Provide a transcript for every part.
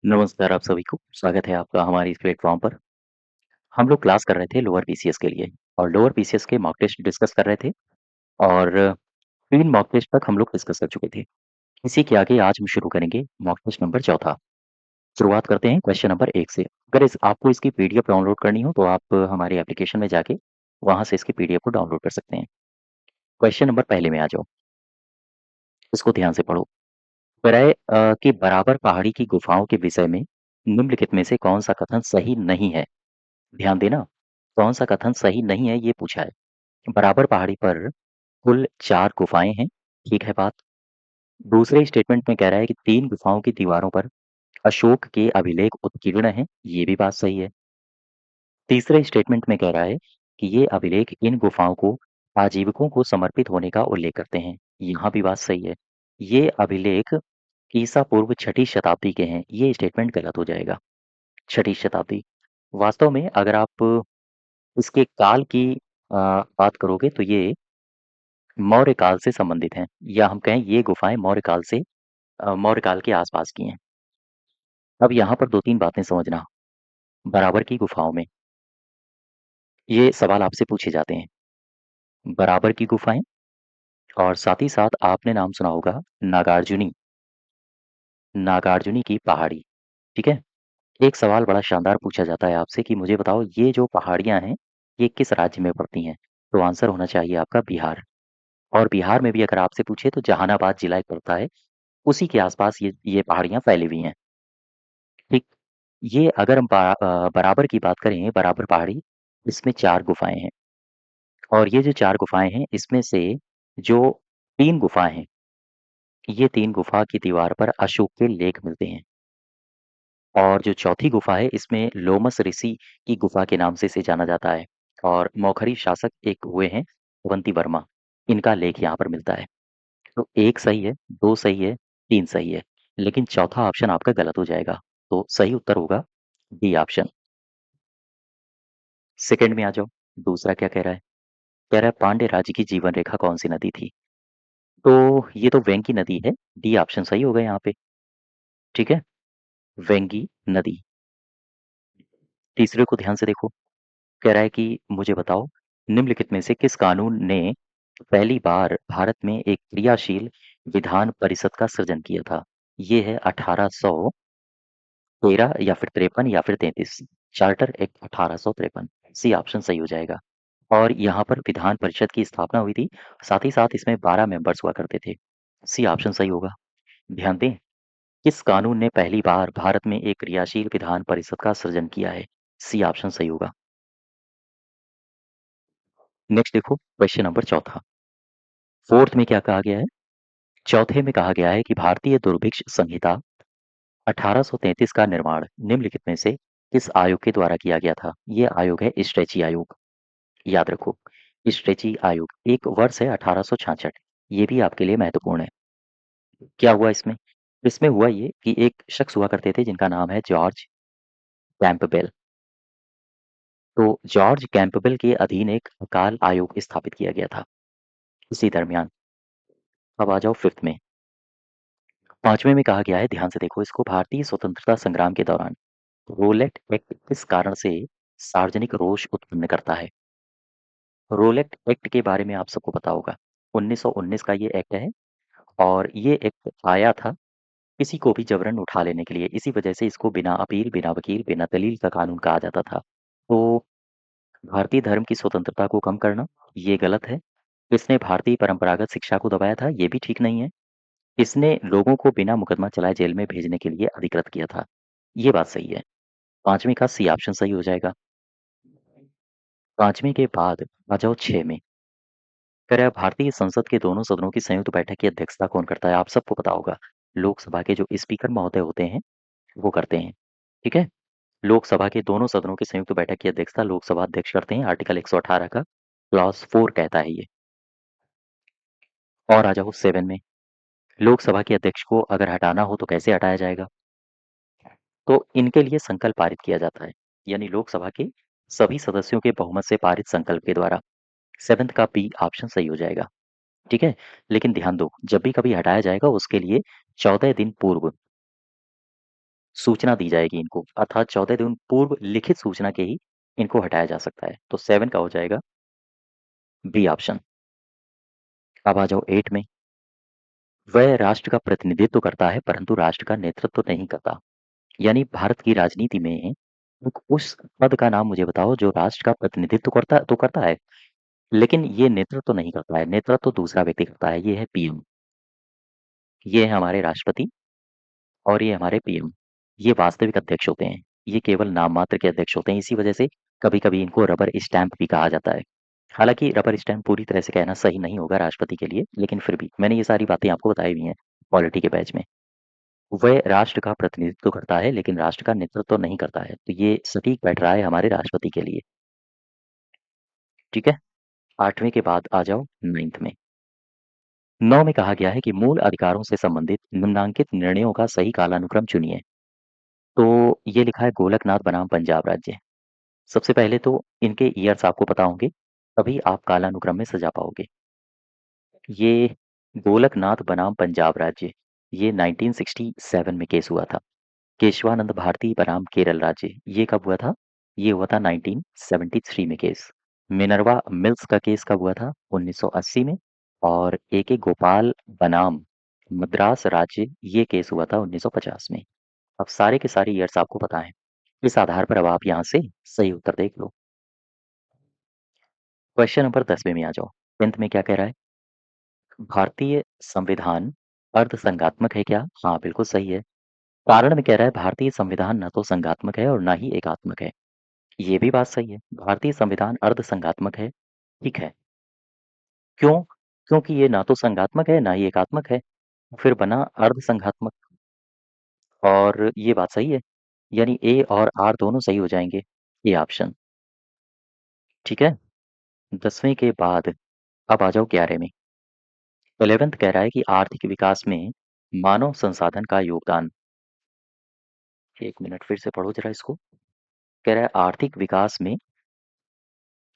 नमस्कार आप सभी को, स्वागत है आपका हमारी इस प्लेटफ़ॉर्म पर। हम लोग क्लास कर रहे थे लोअर पीसीएस के लिए और लोअर पीसीएस के मॉक टेस्ट डिस्कस कर रहे थे और 3 मॉक टेस्ट तक हम लोग डिस्कस कर चुके थे। इसी के आगे आज हम शुरू करेंगे मॉक टेस्ट नंबर चौथा। शुरुआत करते हैं क्वेश्चन नंबर 1 से। अगर आपको इसकी पीडीएफ डाउनलोड करनी हो तो आप हमारे एप्लीकेशन में जाके वहाँ से इसकी पीडीएफ को डाउनलोड कर सकते हैं। क्वेश्चन नंबर पहले में आ जाओ, इसको ध्यान से पढ़ो। कि बराबर पहाड़ी की गुफाओं के विषय में निम्नलिखित में से कौन-सा कथन सही नहीं है? ध्यान देना, कौन-सा कथन सही नहीं है ये पूछा है। बराबर पहाड़ी पर कुल 4 गुफाएँ हैं, ठीक है बात। दूसरे स्टेटमेंट में कह रहा है कि 3 गुफाओं की दीवारों पर अशोक के अभिलेख उत्कीर्ण हैं, ये भी बात सही है। तीसरे स्टेटमेंट में कह रहा है कि ये अभिलेख इन गुफाओं को आजीविकों को समर्पित होने का उल्लेख करते हैं, यहाँ भी बात सही है। ये अभिलेख ईसा पूर्व 6ठी शताब्दी के हैं, ये स्टेटमेंट गलत हो जाएगा। 6ठी शताब्दी, वास्तव में अगर आप इसके काल की बात करोगे तो ये मौर्य काल से संबंधित हैं या हम कहें ये गुफाएँ मौर्य काल से मौर्य काल के आसपास की हैं। अब यहाँ पर 2-3 बातें समझना, बराबर की गुफाओं में ये सवाल आपसे पूछे जाते हैं। बराबर की गुफाएँ और साथ ही साथ आपने नाम सुना होगा नागार्जुनी, नागार्जुनी की पहाड़ी, ठीक है? एक सवाल बड़ा शानदार पूछा जाता है आपसे कि मुझे बताओ ये जो पहाड़ियाँ हैं, ये किस राज्य में पड़ती हैं? तो आंसर होना चाहिए आपका बिहार और बिहार में भी अगर आपसे पूछे तो जहानाबाद जिला एक पड़ता है, उसी के आसपास ये पहाड़ियाँ फैली हुई हैं, ठीक? ये अगर हम बराबर की बात करें, बराबर पहाड़ी, इसमें 4 गुफाएँ हैं और ये जो 4 गुफाएँ हैं, इसमें से जो 3 गुफाएँ हैं, ये 3 गुफा की दीवार पर अशोक के लेख मिलते हैं और जो चौथी गुफा है, इसमें लोमस ऋषि की गुफा के नाम से इसे जाना जाता है और मौखरी शासक एक हुए हैं, अवंती वर्मा, इनका लेख यहाँ पर मिलता है। तो 1 सही है, 2 सही है, 3 सही है, लेकिन चौथा ऑप्शन आपका गलत हो जाएगा। तो सही उत्तर होगा डी ऑप्शन। सेकंड में आ जाओ, दूसरा क्या कह रहा है? कह रहा है पांड्य राज्य की जीवन रेखा कौन-सी नदी थी? तो ये तो वेंकी नदी है, डी ऑप्शन सही होगा यहाँ पे, ठीक है? वेंगी नदी। तीसरे को ध्यान से देखो, कह रहा है कि मुझे बताओ निम्नलिखित में से किस कानून ने पहली बार भारत में एक क्रियाशील विधान परिषद का सृजन किया था? ये है 1813 या फिर 53 या फिर 33, चार्टर एक्ट 1853, सी ऑप्शन सही हो जाएगा। और यहाँ पर विधान परिषद की स्थापना हुई थी, साथ ही साथ इसमें 12 मेंबर्स हुआ करते थे, सी ऑप्शन सही होगा। ध्यान दें, किस कानून ने पहली बार भारत में एक क्रियाशील विधान परिषद का सृजन किया है? सी ऑप्शन सही होगा। नेक्स्ट देखो क्वेश्चन नंबर चौथा, फोर्थ में क्या कहा गया है? चौथे में कहा गया है कि भारतीय दुर्भिक्ष संहिता 1833 का निर्माण निम्नलिखित में से किस आयोग के द्वारा किया गया था? ये आयोग है स्ट्रेची आयोग, याद रखो। स्ट्रेची आयोग, एक वर्ष है 1866, ये भी आपके लिए महत्वपूर्ण है। क्या हुआ इसमें? इसमें हुआ ये कि एक शख्स हुआ करते थे जिनका नाम है जॉर्ज कैंपबेल। तो जॉर्ज कैंपबेल के अधीन एक अकाल आयोग स्थापित किया गया था इसी दरमियान। अब आ जाओ फिफ्थ में। पांचवें में कहा गया है, ध्यान से देखो इसको, भारतीय स्वतंत्रता संग्राम के दौरान रोलेट एक्ट किस कारण से सार्वजनिक रोष उत्पन्न करता है? रोलेट एक्ट के बारे में आप सबको पता होगा, 1919 का ये एक्ट है और ये एक्ट आया था किसी को भी जबरन उठा लेने के लिए। इसी वजह से इसको बिना अपील, बिना वकील, बिना दलील का कानून कहा जाता था। तो भारतीय धर्म की स्वतंत्रता को कम करना, ये गलत है। इसने भारतीय परंपरागत शिक्षा को दबाया था, ये भी ठीक नहीं है। इसने लोगों को बिना मुकदमा चलाए जेल में भेजने के लिए अधिकृत किया था, ये बात सही है। 5वीं का सी ऑप्शन सही हो जाएगा। 5वीं के बाद आ जाओ 6 में। कह रहा है भारतीय संसद के दोनों सदनों की संयुक्त बैठक की अध्यक्षता कौन करता है? आप सबको पता होगा, लोकसभा के जो स्पीकर महोदय होते हैं, वो करते हैं, ठीक है? लोकसभा के दोनों सदनों की संयुक्त बैठक की अध्यक्षता लोकसभा अध्यक्ष करते हैं, आर्टिकल 118 का क्लॉज 4 कहता है ये। और आ जाओ 7 में, लोकसभा के अध्यक्ष को अगर हटाना हो तो कैसे हटाया जाएगा? तो इनके लिए संकल्प पारित किया जाता है, यानी लोकसभा के सभी सदस्यों के बहुमत से पारित संकल्प के द्वारा। 7th का बी ऑप्शन सही हो जाएगा, ठीक है? लेकिन ध्यान दो, जब भी कभी हटाया जाएगा उसके लिए 14 दिन पूर्व सूचना दी जाएगी इनको, अर्थात 14 दिन पूर्व लिखित सूचना के ही इनको हटाया जा सकता है। तो 7 का हो जाएगा बी ऑप्शन। अब आ जाओ 8 में। वह राष्ट्र का प्रतिनिधित्व करता है परंतु राष्ट्र का नेतृत्व नहीं करता। यानी भारत की राजनीति में एक उस पद का नाम मुझे बताओ जो राष्ट्र का प्रतिनिधित्व करता है, लेकिन ये नेतृत्व तो नहीं करता है। नेतृत्व तो दूसरा व्यक्ति करता है, ये है पीएम। ये है हमारे राष्ट्रपति और ये हमारे पीएम। ये वास्तविक अध्यक्ष होते हैं, ये केवल नाम मात्र के अध्यक्ष होते हैं। इसी वजह से कभी कभी इनको रबर स्टैंप भी कहा जाता है। हालांकि रबर स्टैंप पूरी तरह से कहना सही नहीं होगा राष्ट्रपति के लिए, लेकिन फिर भी मैंने ये सारी बातें आपको बताई हुई हैं पॉलिटी के बैच में। वह राष्ट्र का प्रतिनिधित्व करता है लेकिन राष्ट्र का नेतृत्व नहीं करता है, तो ये सटीक बैठ रहा है हमारे राष्ट्रपति के लिए। ठीक है, 8वें के बाद आ जाओ 9th में। 9 में कहा गया है कि मूल अधिकारों से संबंधित निम्नांकित निर्णयों का सही कालानुक्रम चुनिए। तो ये लिखा है गोलकनाथ बनाम पंजाब राज्य। सबसे पहले तो इनके ईयर्स आपको पता होंगे, तभी आप कालानुक्रम में सजा पाओगे। ये गोलकनाथ बनाम पंजाब राज्य, ये 1967 में केस हुआ था। केशवानंद भारती बनाम केरल राज्य, ये कब हुआ था? ये हुआ था 1973 में केस। मिनर्वा मिल्स का केस कब हुआ था? 1980 में। और ए.के. गोपाल बनाम मद्रास राज्य, ये केस हुआ था 1950 में। अब सारे के सारे ईयर्स आपको पता है। इस आधार पर अब आप यहाँ से सही उत्तर देख लो। क्वेश्चन नंबर 10वें में आ जाओ। 10th में क्या कह रहा है? भारतीय संविधान अर्धसंघात्मक है क्या? हाँ, बिल्कुल सही है। कारण में कह रहा है भारतीय संविधान न तो संघात्मक है और ना ही एकात्मक है। ये भी बात सही है। भारतीय संविधान अर्धसंघात्मक है। ठीक है। क्यों? क्योंकि ये ना तो संघात्मक है, ना ही एकात्मक है। फिर बना अर्धसंघात्मक। और ये बात सही है। यानी ए और आर दोनों सही हो जाएंगे। ये ऑप्शन। ठीक है। 10वें के बाद अब आ जाओ 11 में। 11th कह रहा है कि आर्थिक विकास में मानव संसाधन का योगदान। एक मिनट फिर से पढ़ो जरा इसको। कह रहा है आर्थिक विकास में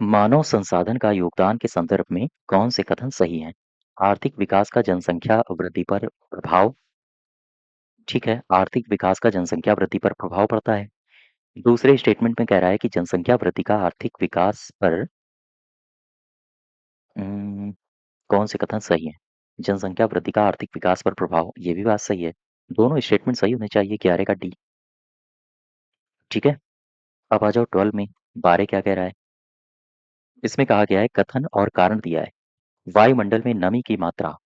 मानव संसाधन का योगदान के संदर्भ में कौन से कथन सही हैं? आर्थिक विकास का जनसंख्या वृद्धि पर प्रभाव। ठीक है, आर्थिक विकास का जनसंख्या वृद्धि पर प्रभाव पड़ता है। दूसरे स्टेटमेंट में कह रहा है कि जनसंख्या वृद्धि का आर्थिक विकास पर उम, कौन से कथन सही हैं? जनसंख्या वृद्धि का आर्थिक विकास पर प्रभाव, ये भी बात सही है। दोनों स्टेटमेंट सही होने चाहिए, 11 का डी। ठीक है, अब आ जाओ 12 में। 12 क्या कह रहा है? इसमें कहा गया है कथन और कारण दिया है। वायुमंडल में नमी की मात्रा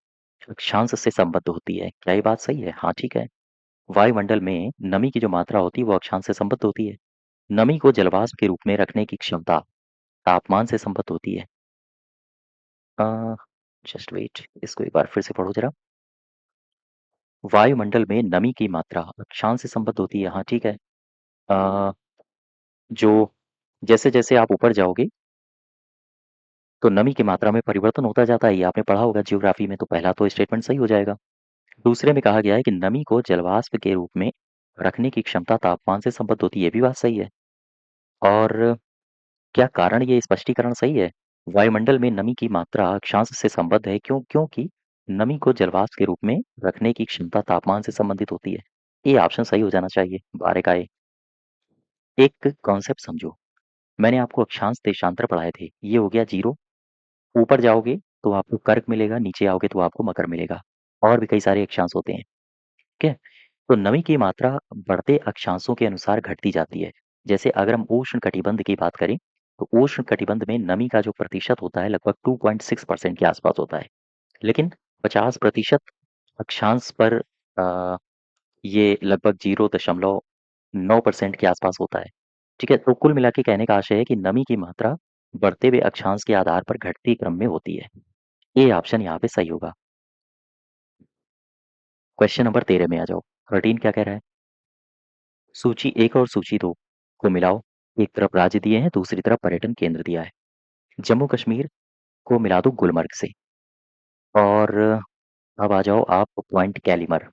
अक्षांश से संबद्ध होती है। क्या ये बात सही है? हाँ, ठीक है। वायुमंडल में नमी की जो मात्रा होती है वो अक्षांश से संबद्ध होती है। नमी को जलवाष्प के रूप में रखने की क्षमता तापमान से संबद्ध होती है। जस्ट वेट, इसको एक बार फिर से पढ़ो जरा। वायुमंडल में नमी की मात्रा अक्षांश से संबद्ध होती है। हाँ, ठीक है। अ, जो जैसे जैसे आप ऊपर जाओगे तो नमी की मात्रा में परिवर्तन होता जाता है। ये आपने पढ़ा होगा जियोग्राफी में। तो पहला तो स्टेटमेंट सही हो जाएगा। दूसरे में कहा गया है कि नमी को जलवाष्प के रूप में रखने की क्षमता तापमान से संबद्ध होती है। ये भी बात सही है। और क्या कारण ये स्पष्टीकरण सही है? वायुमंडल में नमी की मात्रा अक्षांश से संबद्ध है। क्योंकि नमी को जलवाष्प के रूप में रखने की क्षमता तापमान से संबंधित होती है। ये ऑप्शन सही हो जाना चाहिए। 12 का ए। एक कॉन्सेप्ट समझो। मैंने आपको अक्षांश देशांतर पढ़ाए थे। ये हो गया जीरो। ऊपर जाओगे तो आपको कर्क मिलेगा, नीचे आओगे तो आपको मकर मिलेगा। और भी कई सारे अक्षांश होते हैं। ठीक है। तो नमी की मात्रा बढ़ते अक्षांशों के अनुसार घटती जाती है। जैसे अगर हम उष्ण कटिबंध की बात करें तो उष्ण कटिबंध में नमी का जो प्रतिशत होता है लगभग 2.6% के आसपास होता है। लेकिन 50% अक्षांश पर ये लगभग 0.9% के आसपास होता है। ठीक है, तो कुल मिला के कहने का आशय है कि नमी की मात्रा बढ़ते हुए अक्षांश के आधार पर घटती क्रम में होती है। ये ऑप्शन यहाँ पे सही होगा। क्वेश्चन नंबर 13 में आ जाओ। 13 क्या कह रहा है? सूची 1 और सूची 2 को मिलाओ। एक तरफ राज्य दिए हैं, दूसरी तरफ पर्यटन केंद्र दिया है। जम्मू कश्मीर को मिला दो गुलमर्ग से। और अब आ जाओ आप पॉइंट कैलिमर।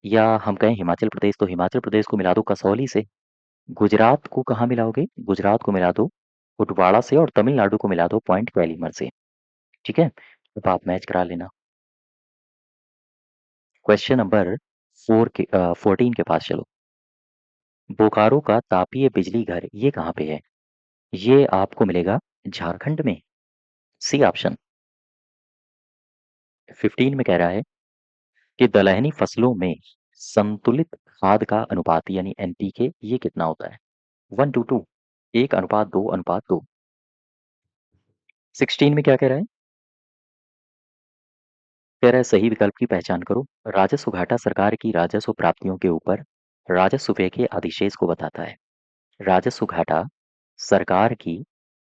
या हम कहें हिमाचल प्रदेश तो हिमाचल प्रदेश को मिला दो कसौली से। गुजरात को कहाँ मिलाओगे? गुजरात को मिला दो कुटवाड़ा से। और तमिलनाडु को मिला दो पॉइंट कैलिमर से। ठीक है, अब आप मैच करा लेना। क्वेश्चन नंबर 14 के पास चलो। बोकारो का तापीय बिजली घर ये कहाँ पे है? ये आपको मिलेगा झारखंड में। C option. 15 में कह रहा है कि दलहनी फसलों में संतुलित खाद का अनुपात यानी एनपीके ये कितना होता है? 1:2, 1:2:2। 16 में क्या कह रहा है? कह रहा है सही विकल्प की पहचान करो। राजस्व घाटा सरकार की राजस्व प्राप्तियों के ऊपर राजस्व व्यय के अधिशेष को बताता है। राजस्व घाटा सरकार की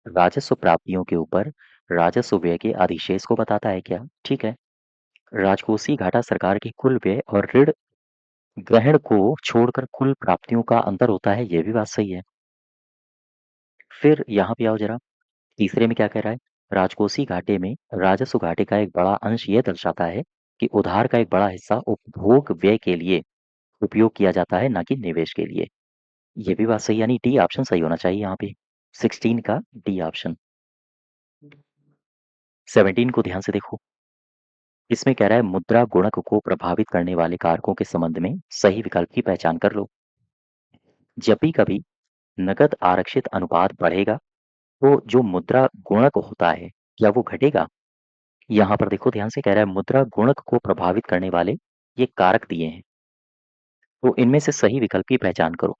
राजस्व प्राप्तियों के ऊपर राजस्व व्यय के अधिशेष को बताता है क्या? ठीक है। राजकोषीय घाटा सरकार की कुल व्यय और ऋण ग्रहण को छोड़कर कुल प्राप्तियों का अंतर होता है, ये भी बात सही है। फिर यहाँ पे आओ जरा, तीसरे में क्या कह रहा है? राजकोषीय घाटे में राजस्व घाटे का एक बड़ा अंश ये दर्शाता है कि उधार का एक बड़ा हिस्सा उपभोग व्यय के लिए उपयोग किया जाता है, ना कि निवेश के लिए। ये भी बात सही, यानी डी ऑप्शन सही होना चाहिए यहाँ पे। 16 का डी ऑप्शन। 17 को ध्यान से देखो। इसमें कह रहा है मुद्रा गुणक को प्रभावित करने वाले कारकों के संबंध में सही विकल्प की पहचान कर लो। जब भी कभी नकद आरक्षित अनुपात बढ़ेगा तो जो मुद्रा गुणक होता है क्या वो घटेगा? यहाँ पर देखो ध्यान से, कह रहा है मुद्रा गुणक को प्रभावित करने वाले ये कारक दिए हैं, तो इनमें से सही विकल्प की पहचान करो।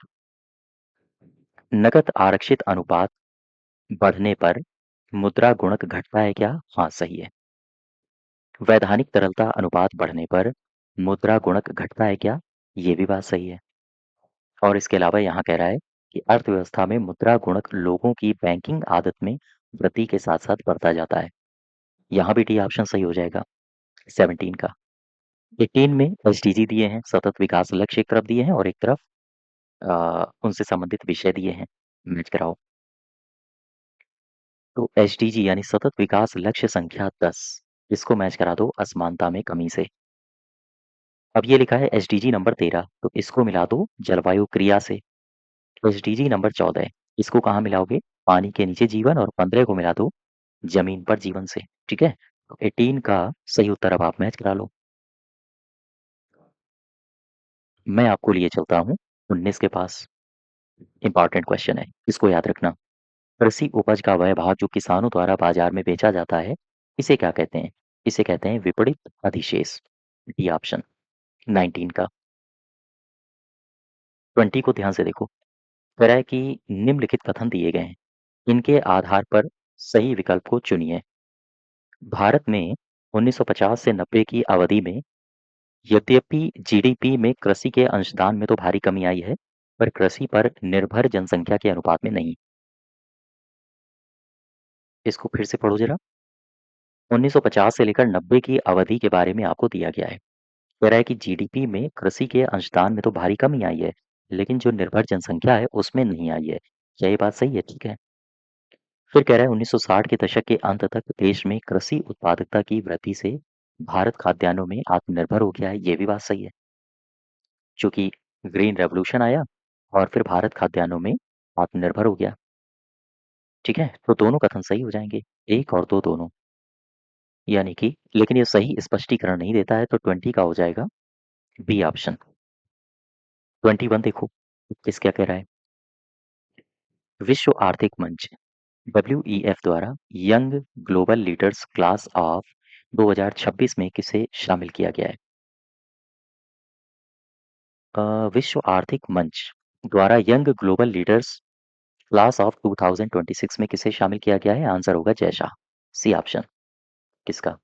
नकद आरक्षित अनुपात बढ़ने पर मुद्रा गुणक घटता है क्या? हाँ सही है। वैधानिक तरलता अनुपात बढ़ने पर मुद्रा गुणक घटता है क्या? ये भी बात सही है। और इसके अलावा यहाँ कह रहा है कि अर्थव्यवस्था में मुद्रा गुणक लोगों की बैंकिंग आदत में वृद्धि के साथ साथ बढ़ता जाता है। यहाँ भी डी ऑप्शन सही हो जाएगा। 17 का। 18 में एसडीजी दिए हैं, सतत विकास लक्ष्य एक तरफ दिए हैं और एक तरफ उनसे संबंधित विषय दिए हैं। मैच कराओ। तो एसडीजी यानी सतत विकास लक्ष्य संख्या 10, इसको मैच करा दो असमानता में कमी से। अब ये लिखा है एसडीजी नंबर 13, तो इसको मिला दो जलवायु क्रिया से। एसडीजी नंबर 14, इसको कहाँ मिलाओगे? पानी के नीचे जीवन, और 15 को मिला दो जमीन पर जीवन से। ठीक है, तो 18 का सही उत्तर अब आप मैच करा लो। मैं आपको लिए चलता हूँ 19 के पास। इंपॉर्टेंट क्वेश्चन है, इसको याद रखना। कृषि उपज का वह भाग जो किसानों द्वारा बाजार में बेचा जाता है, इसे क्या कहते हैं? इसे कहते हैं विपणित अधिशेष। D option. 19 का। 20 को ध्यान से देखो। कह रहा है कि निम्नलिखित कथन दिए गए हैं, इनके आधार पर सही विकल्प को चुनिए। भारत में 1950 से 90 की अवधि में यद्यपि जीडीपी में कृषि के अंशदान में तो भारी कमी आई है, पर कृषि पर निर्भर जनसंख्या के अनुपात में नहीं। इसको फिर से पढ़ो जरा। 1950 से लेकर 90 की अवधि के बारे में आपको दिया गया है। कह रहा है कि जीडीपी में कृषि के अंशदान में तो भारी कमी आई है, लेकिन जो निर्भर जनसंख्या है उसमें नहीं आई है। क्या ये बात सही है? ठीक है। फिर कह रहा है 1960 के दशक के अंत तक देश में कृषि उत्पादकता की वृद्धि से भारत खाद्यान्नों में आत्मनिर्भर हो गया है। ये भी बात सही है, चूंकि ग्रीन रेवोल्यूशन आया और फिर भारत खाद्यान्नों में आत्मनिर्भर हो गया। ठीक है, तो दोनों कथन सही हो जाएंगे, एक और दो दोनों। यानी कि लेकिन ये सही स्पष्टीकरण नहीं देता है, तो 20 का हो जाएगा बी ऑप्शन। 21 देखो, किस क्या कह रहा है? विश्व आर्थिक मंच डब्ल्यूईएफ द्वारा young global leaders class of 2026 में किसे शामिल किया गया है? विश्व आर्थिक मंच द्वारा young global leaders class of 2026 में किसे शामिल किया गया है? आंसर होगा जय शाह। C option. किसका?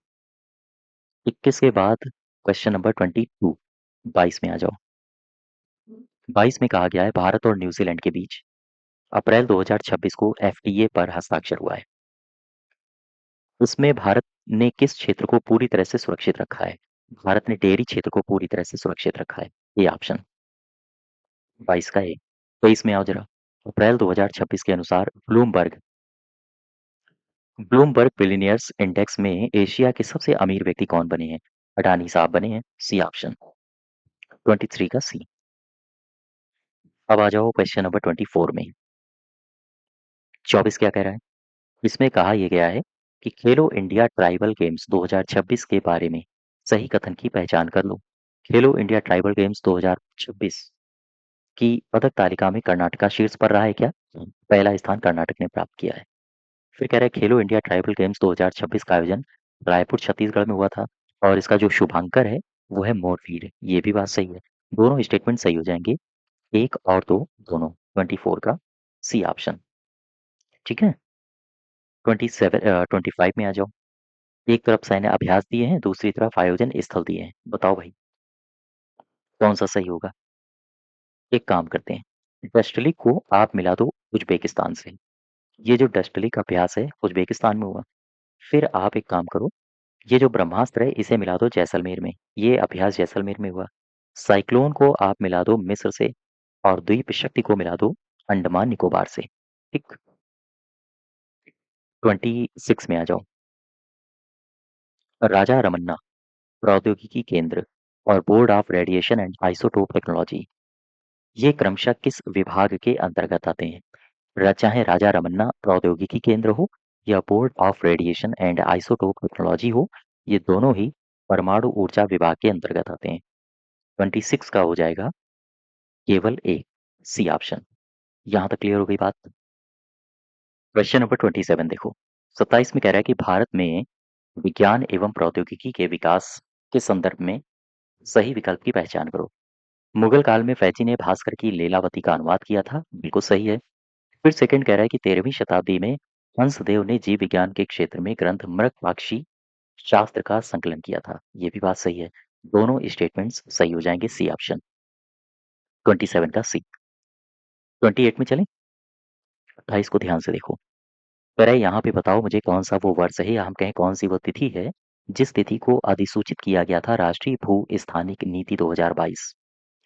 21 के बाद क्वेश्चन नंबर 22, 22 में आ जाओ। 22 में कहा गया है भारत और न्यूजीलैंड के बीच अप्रैल 2026 को एफटीए पर हस्ताक्षर हुआ है। उसमें भारत ने किस क्षेत्र को पूरी तरह से सुरक्षित रखा है? भारत ने डेयरी क्षेत्र को पूरी तरह से सुरक्षित रखा है। ये ऑप्शन। 22 का ए। 23 में आओ जरा। अप्रैल 2026 के अनुसार ब्लूमबर्ग बिलियनियर्स इंडेक्स में एशिया के सबसे अमीर व्यक्ति कौन बने हैं? अडानी साहब बने हैं। C option. 23 का सी। अब आ जाओ क्वेश्चन नंबर 24 में। 24 क्या कह रहा है? इसमें कहा यह गया है कि खेलो इंडिया ट्राइबल गेम्स 2026 के बारे में सही कथन की पहचान कर लो। खेलो इंडिया ट्राइबल गेम्स 2026 की पदक तालिका में कर्नाटका शीर्ष पर रहा है क्या? पहला स्थान कर्नाटक ने प्राप्त किया है। फिर कह रहा है खेलो इंडिया ट्राइबल गेम्स 2026 का आयोजन रायपुर छत्तीसगढ़ में हुआ था और इसका जो शुभांकर है वो है मोरवीर। ये भी बात सही है। दोनों स्टेटमेंट सही हो जाएंगे, एक और दो दोनों। 24 का सी ऑप्शन। ठीक है। 25 में आ जाओ। एक तरफ सैन्य अभ्यास दिए हैं, दूसरी तरफ आयोजन स्थल दिए हैं। बताओ भाई कौन सा सही होगा? एक काम करते हैं, डस्टली को आप मिला दो उज्बेकिस्तान से। ये जो डस्टली का अभ्यास है उज्बेकिस्तान में हुआ। फिर आप एक काम करो, ये जो ब्रह्मास्त्र है इसे मिला दो जैसलमेर में। ये अभ्यास जैसलमेर में हुआ। साइक्लोन को आप मिला दो मिस्र से और द्वीप शक्ति को मिला दो अंडमान निकोबार से। ठीक। 26 में आ जाओ। राजा रमन्ना प्रौद्योगिकी केंद्र और board of radiation and isotope technology, ये क्रमशः किस विभाग के अंतर्गत आते हैं? चाहे राजा रमन्ना प्रौद्योगिकी केंद्र हो या board of radiation and isotope technology हो, ये दोनों ही परमाणु ऊर्जा विभाग के अंतर्गत आते हैं। 26 का हो जाएगा केवल एक, सी ऑप्शन। यहाँ तक क्लियर हो गई बात? क्वेश्चन नंबर 27 देखो। 27 में कह रहा है कि भारत में विज्ञान एवं प्रौद्योगिकी के विकास के संदर्भ में सही विकल्प की पहचान करो। मुगल काल में फैची ने भास्कर की लीलावती का अनुवाद किया था, बिल्कुल सही है। फिर सेकंड कह रहा है कि 13वीं शताब्दी में हंसदेव ने जीव विज्ञान के क्षेत्र में ग्रंथ मृगपाक्षी शास्त्र का संकलन किया था। ये भी बात सही है। दोनों स्टेटमेंट्स सही हो जाएंगे, सी ऑप्शन। 27 का सी। 28 में चलें। 28 को ध्यान से देखो। कह रहा है यहाँ पे बताओ मुझे कौन सा वो वर्ष है या हम कहें कौन सी वो तिथि है जिस तिथि को अधिसूचित किया गया था राष्ट्रीय भू स्थानिक नीति 2022,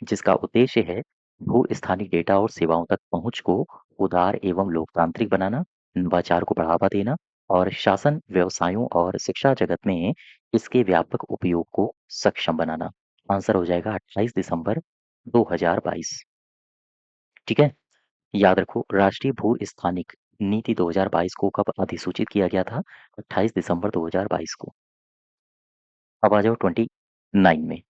जिसका उद्देश्य है भू स्थानिक डेटा और सेवाओं तक पहुंच को उदार एवं लोकतांत्रिक बनाना, नवाचार को बढ़ावा देना और शासन व्यवसायों और शिक्षा जगत में इसके व्यापक उपयोग को सक्षम बनाना। आंसर हो जाएगा 28 दिसंबर 2022। ठीक है। याद रखो राष्ट्रीय भू स्थानिक नीति 2022 को कब अधिसूचित किया गया था? 28 दिसंबर 2022 को। अब आ जाओ 29 में।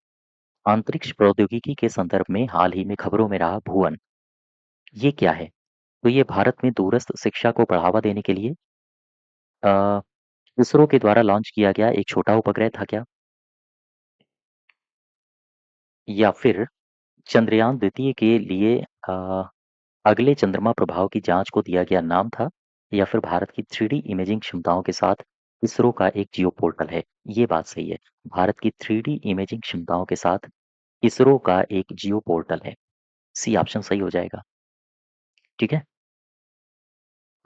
अंतरिक्ष प्रौद्योगिकी के संदर्भ में हाल ही में खबरों में रहा भुवन, ये क्या है? तो ये भारत में दूरस्थ शिक्षा को बढ़ावा देने के लिए अ, इसरो के द्वारा लॉन्च किया गया एक छोटा उपग्रह था क्या? या फिर चंद्रयान द्वितीय के लिए अगले चंद्रमा प्रभाव की जांच को दिया गया नाम था? या फिर भारत की 3D इमेजिंग क्षमताओं के साथ इसरो का एक जियो पोर्टल है? ये बात सही है। भारत की 3D इमेजिंग क्षमताओं के साथ इसरो का एक जियो पोर्टल है। सी ऑप्शन सही हो जाएगा। ठीक है।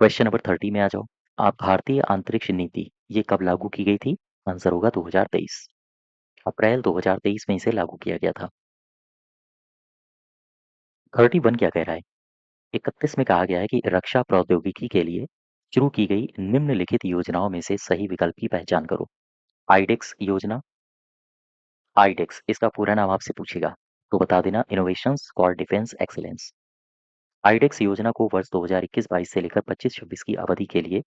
क्वेश्चन नंबर 30 में आ जाओ। आप भारतीय अंतरिक्ष नीति ये कब लागू की गई थी? आंसर होगा 2023। अप्रैल 2023 में इसे लागू किया गया था। 31 क्या कह रहा है? 31 में कहा गया है कि रक्षा प्रौद्योगिकी के लिए शुरू की गई निम्नलिखित योजनाओं में से सही विकल्प की पहचान करो। आईडेक्स योजना। आईडेक्स इसका पूरा नाम आपसे पूछेगा तो बता देना, innovations for defence excellence. IDEX योजना को वर्ष 2021-22 से लेकर 25-26 की अवधि के लिए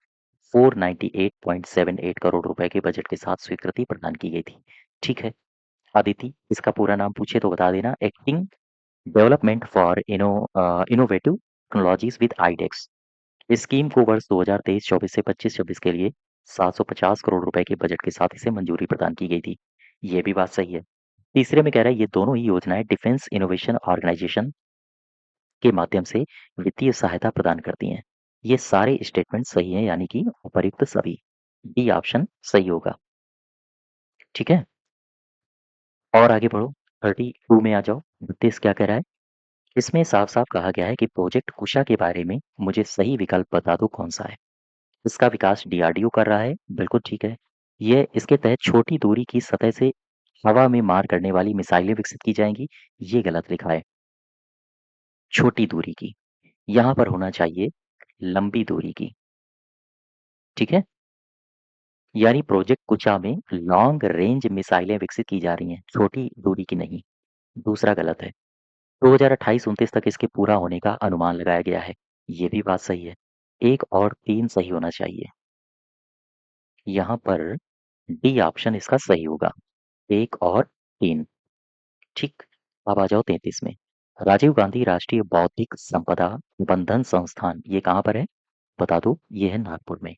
498.78 करोड़ रुपए के बजट के साथ स्वीकृति प्रदान की गई थी। ठीक है। अदिति इसका पूरा नाम पूछे तो बता देना, acting development for innovative technologies with iDEX. इस स्कीम को वर्ष 2023-24 से 25-26 के लिए 750 करोड़ रुपए के बजट के साथ इसे मंजूरी प्रदान की गई थी। ये भी बात सही है। तीसरे में कह रहा है ये दोनों ही योजनाएं डिफेंस इनोवेशन ऑर्गेनाइजेशन के माध्यम से वित्तीय सहायता प्रदान करती हैं। ये सारे स्टेटमेंट सही हैं, यानी कि उपर्युक्त सभी। डी ऑप्शन सही होगा। ठीक है। और आगे बढ़ो। 32 में आ जाओ। 32 क्या कह रहा है? इसमें साफ साफ कहा गया है कि प्रोजेक्ट कुशा के बारे में मुझे सही विकल्प बता दो कौन सा है। इसका विकास डीआरडीओ कर रहा है, बिल्कुल ठीक है। ये इसके तहत छोटी दूरी की सतह से हवा में मार करने वाली मिसाइलें विकसित की जाएंगी। ये गलत लिखा है। छोटी दूरी की, यहाँ पर होना चाहिए लंबी दूरी की। ठीक है। यानी प्रोजेक्ट कुचा में लॉन्ग रेंज मिसाइलें विकसित की जा रही हैं, छोटी दूरी की नहीं। दूसरा गलत है। 2028-29 तक इसके पूरा होने का अनुमान लगाया गया है। ये भी बात सही है। एक और तीन सही होना चाहिए। यहाँ पर डी ऑप्शन इसका सही होगा। एक और तीन। ठीक। अब आ जाओ 33 में। राजीव गांधी राष्ट्रीय बौद्धिक संपदा प्रबंधन संस्थान ये कहाँ पर है? बता दो, ये है नागपुर में।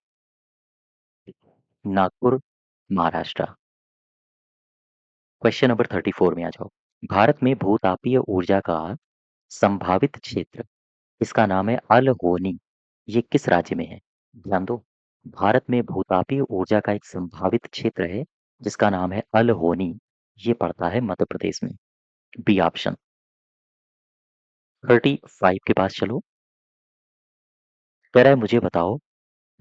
नागपुर, महाराष्ट्र। क्वेश्चन नंबर 34 में आ जाओ। भारत में भूतापीय ऊर्जा का संभावित क्षेत्र, इसका नाम है अल होनी, ये किस राज्य में है? ध्यान दो। भारत में भूतापीय ऊर्जा का एक संभावित क्षेत्र है जिसका नाम है अल होनी, ये पड़ता है मध्य प्रदेश में। B option. 35 के पास चलो। कह रहा है मुझे बताओ,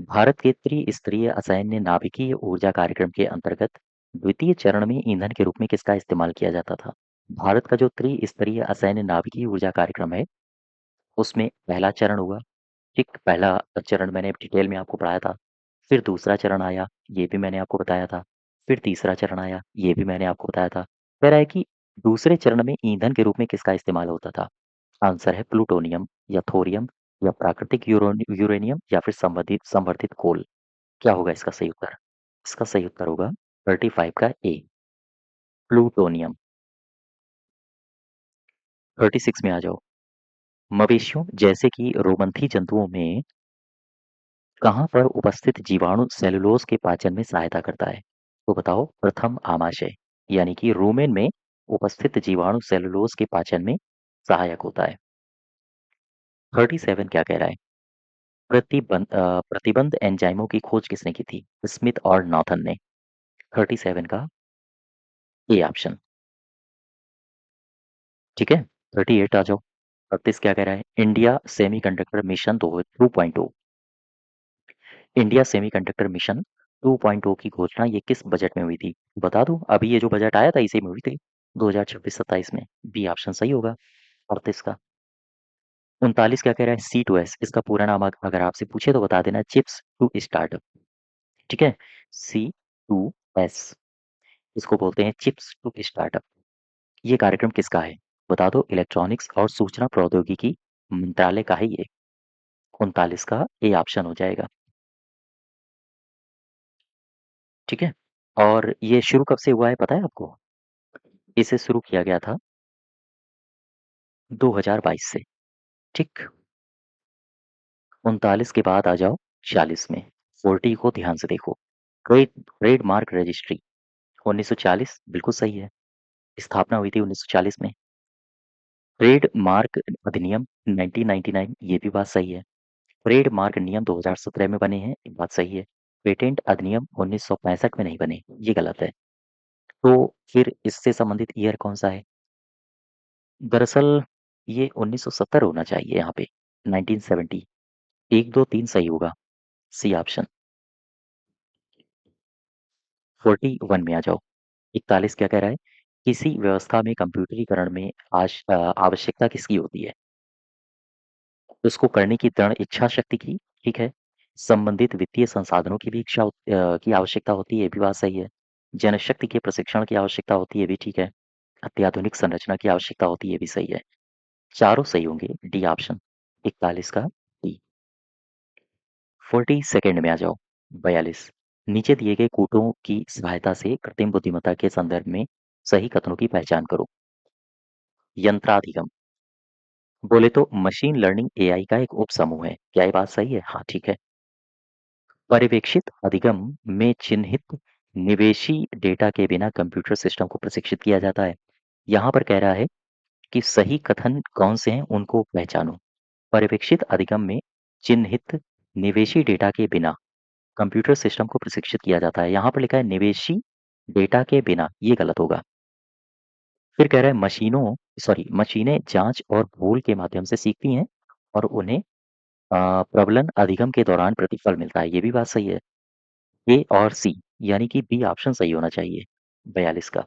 भारत के त्रिस्तरीय असैन्य नाभिकीय ऊर्जा कार्यक्रम के अंतर्गत द्वितीय चरण में ईंधन के रूप में किसका इस्तेमाल किया जाता था? भारत का जो त्रिस्तरीय असैन्य नाभिकीय ऊर्जा कार्यक्रम है, उसमें पहला चरण हुआ। ठीक, पहला चरण मैंने डिटेल में आपको पढ़ाया था। फिर दूसरा चरण आया, ये भी मैंने आपको बताया था। फिर तीसरा चरण आया, ये भी मैंने आपको बताया था। कह रहा है कि दूसरे चरण में ईंधन के रूप में किसका इस्तेमाल होता था? आंसर है प्लूटोनियम या थोरियम या प्राकृतिक यूरेनियम या फिर संवर्धित संवर्धित कोल। क्या होगा इसका सही उत्तर? इसका सही उत्तर होगा 35 का ए, प्लूटोनियम। 36 में आ जाओ। मवेशियों जैसे कि रोमंथी जंतुओं में कहाँ पर उपस्थित जीवाणु सेलुलोज के पाचन में सहायता करता है? तो बताओ, प्रथम आमाशय यानी कि रूमेन में उपस्थित जीवाणु सेलुलोज के पाचन में सहायक होता है। 37 क्या कह रहा है? प्रतिबंध एंजाइमों की खोज किसने की थी? स्मिथ और नॉथन ने। 37 का ए ऑप्शन। ठीक है। 38 आ जाओ। 38 क्या कह रहा है? India semiconductor mission 2.0। India semiconductor mission 2.0 की घोषणा ये किस बजट में हुई थी? बता दूं, अभी ये जो बजट आया था इसी में हुई थी, 2026-27 में। बी ऑप्शन सही होगा 38 का। 39 क्या कह रहा है? C2S, इसका पूरा नाम अगर आपसे पूछे तो बता देना, चिप्स टू स्टार्टअप। ठीक है। C2S, इसको बोलते हैं चिप्स टू स्टार्टअप। ये कार्यक्रम किसका है? बता दो, इलेक्ट्रॉनिक्स और सूचना प्रौद्योगिकी मंत्रालय का है ये। 39 का ए ऑप्शन हो जाएगा। ठीक है। और ये शुरू कब से हुआ है पता है आपको? इसे शुरू किया गया था 2022 से। ठीक। 39 के बाद आ जाओ 40 में। 40 को ध्यान से देखो। ट्रेडमार्क रजिस्ट्री 1940, बिल्कुल सही है। स्थापना हुई थी 1940 में। ट्रेडमार्क अधिनियम 1999, ये भी बात सही है। ट्रेडमार्क नियम 2017 में बने हैं, ये बात सही है। पेटेंट अधिनियम 1965 में नहीं बने, ये गलत है। तो फिर इससे संबंधित ईयर कौन सा है? दरअसल ये 1970 होना चाहिए यहाँ पे, 1970। 1, 2, 3 सही होगा। C option. 41 में आ जाओ। 41 क्या कह रहा है? किसी व्यवस्था में कंप्यूटरीकरण में आवश्यकता किसकी होती है? तो उसको करने की दृढ़ इच्छा शक्ति की, ठीक है। संबंधित वित्तीय संसाधनों की भी की आवश्यकता होती है, ये भी बात सही है। जनशक्ति के प्रशिक्षण की आवश्यकता होती है, ये भी ठीक है। अत्याधुनिक संरचना की आवश्यकता होती है, ये भी सही है। चारों सही होंगे, डी ऑप्शन। 41 का डी। 42nd में आ जाओ। 42। नीचे दिए गए कूटों की सहायता से कृत्रिम बुद्धिमत्ता के संदर्भ में सही कथनों की पहचान करो। यंत्राधिगम, बोले तो मशीन लर्निंग एआई का एक उपसमूह है। क्या ये बात सही है? हाँ, ठीक है। पर्यवेक्षित अधिगम में चिन्हित निवेशी डेटा के बिना कंप्यूटर सिस्टम को प्रशिक्षित किया जाता है। यहाँ पर कह रहा है कि सही कथन कौन से हैं उनको पहचानो। पर्यवेक्षित अधिगम में चिन्हित निवेशी डेटा के बिना कंप्यूटर सिस्टम को प्रशिक्षित किया जाता है। यहाँ पर लिखा है निवेशी डेटा के बिना, ये गलत होगा। फिर कह रहा है मशीनें जांच और भूल के माध्यम से सीखती हैं और उन्हें प्रबलन अधिगम के दौरान प्रतिफल मिलता है, ये भी बात सही है। ए और सी, यानी कि बी ऑप्शन सही होना चाहिए 42 का।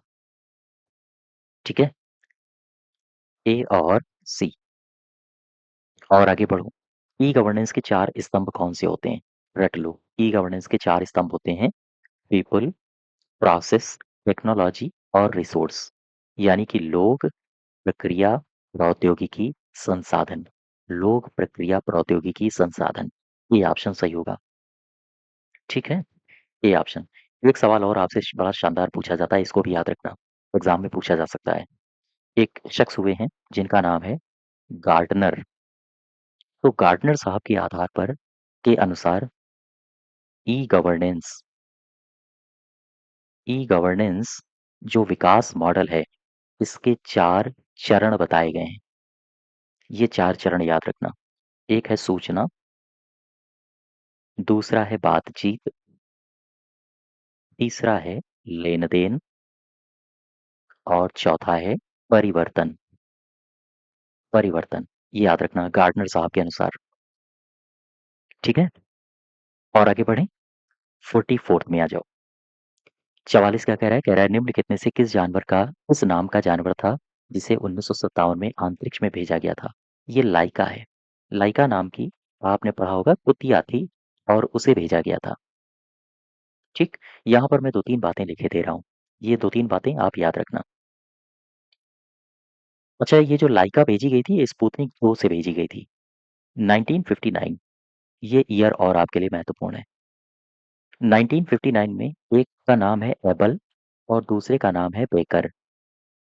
ठीक है। ए और सी। और आगे बढ़ो। ई गवर्नेंस के 4 स्तंभ कौन से होते हैं? रट लो। ई गवर्नेंस के 4 स्तंभ होते हैं, पीपल, प्रोसेस, टेक्नोलॉजी और रिसोर्स। यानी कि लोग, प्रक्रिया, प्रौद्योगिकी, संसाधन। लोग, प्रक्रिया, प्रौद्योगिकी, संसाधन। ये ऑप्शन सही होगा। ठीक है। A option. एक सवाल और आपसे बड़ा शानदार पूछा जाता है, इसको भी याद रखना, एग्जाम में पूछा जा सकता है। एक शख्स हुए हैं जिनका नाम है गार्डनर। तो गार्डनर साहब के आधार पर के अनुसार ई गवर्नेंस ई गवर्नेंस जो विकास मॉडल है, इसके 4 चरण बताए गए हैं। ये 4 चरण याद रखना। एक है सूचना, दूसरा है बातचीत, तीसरा है लेन-देन और चौथा है परिवर्तन। परिवर्तन, ये याद रखना गार्डनर साहब के अनुसार। ठीक है? और आगे बढ़ें, 44th में आ जाओ। 44 क्या कह रहा है? कह रहा है निम्नलिखित में से किस नाम का जानवर था जिसे 1957 में अंतरिक्ष में भेजा गया था? ये लाइका है। लाइका नाम की आपने पढ़ा होगा कुतिया थी और उसे भेजा गया था। ठीक? यहाँ पर मैं 2-3 बातें लिखे दे रहा हूँ। ये 2-3 बातें आप याद रखना। अच्छा, ये जो लाइका भेजी गई थी, ये स्पुतनिक 2 से भेजी गई थी। 1959, ये ईयर और आपके लिए महत्वपूर्ण है। 1959 में एक का नाम है एबल और दूसरे का नाम है बेकर।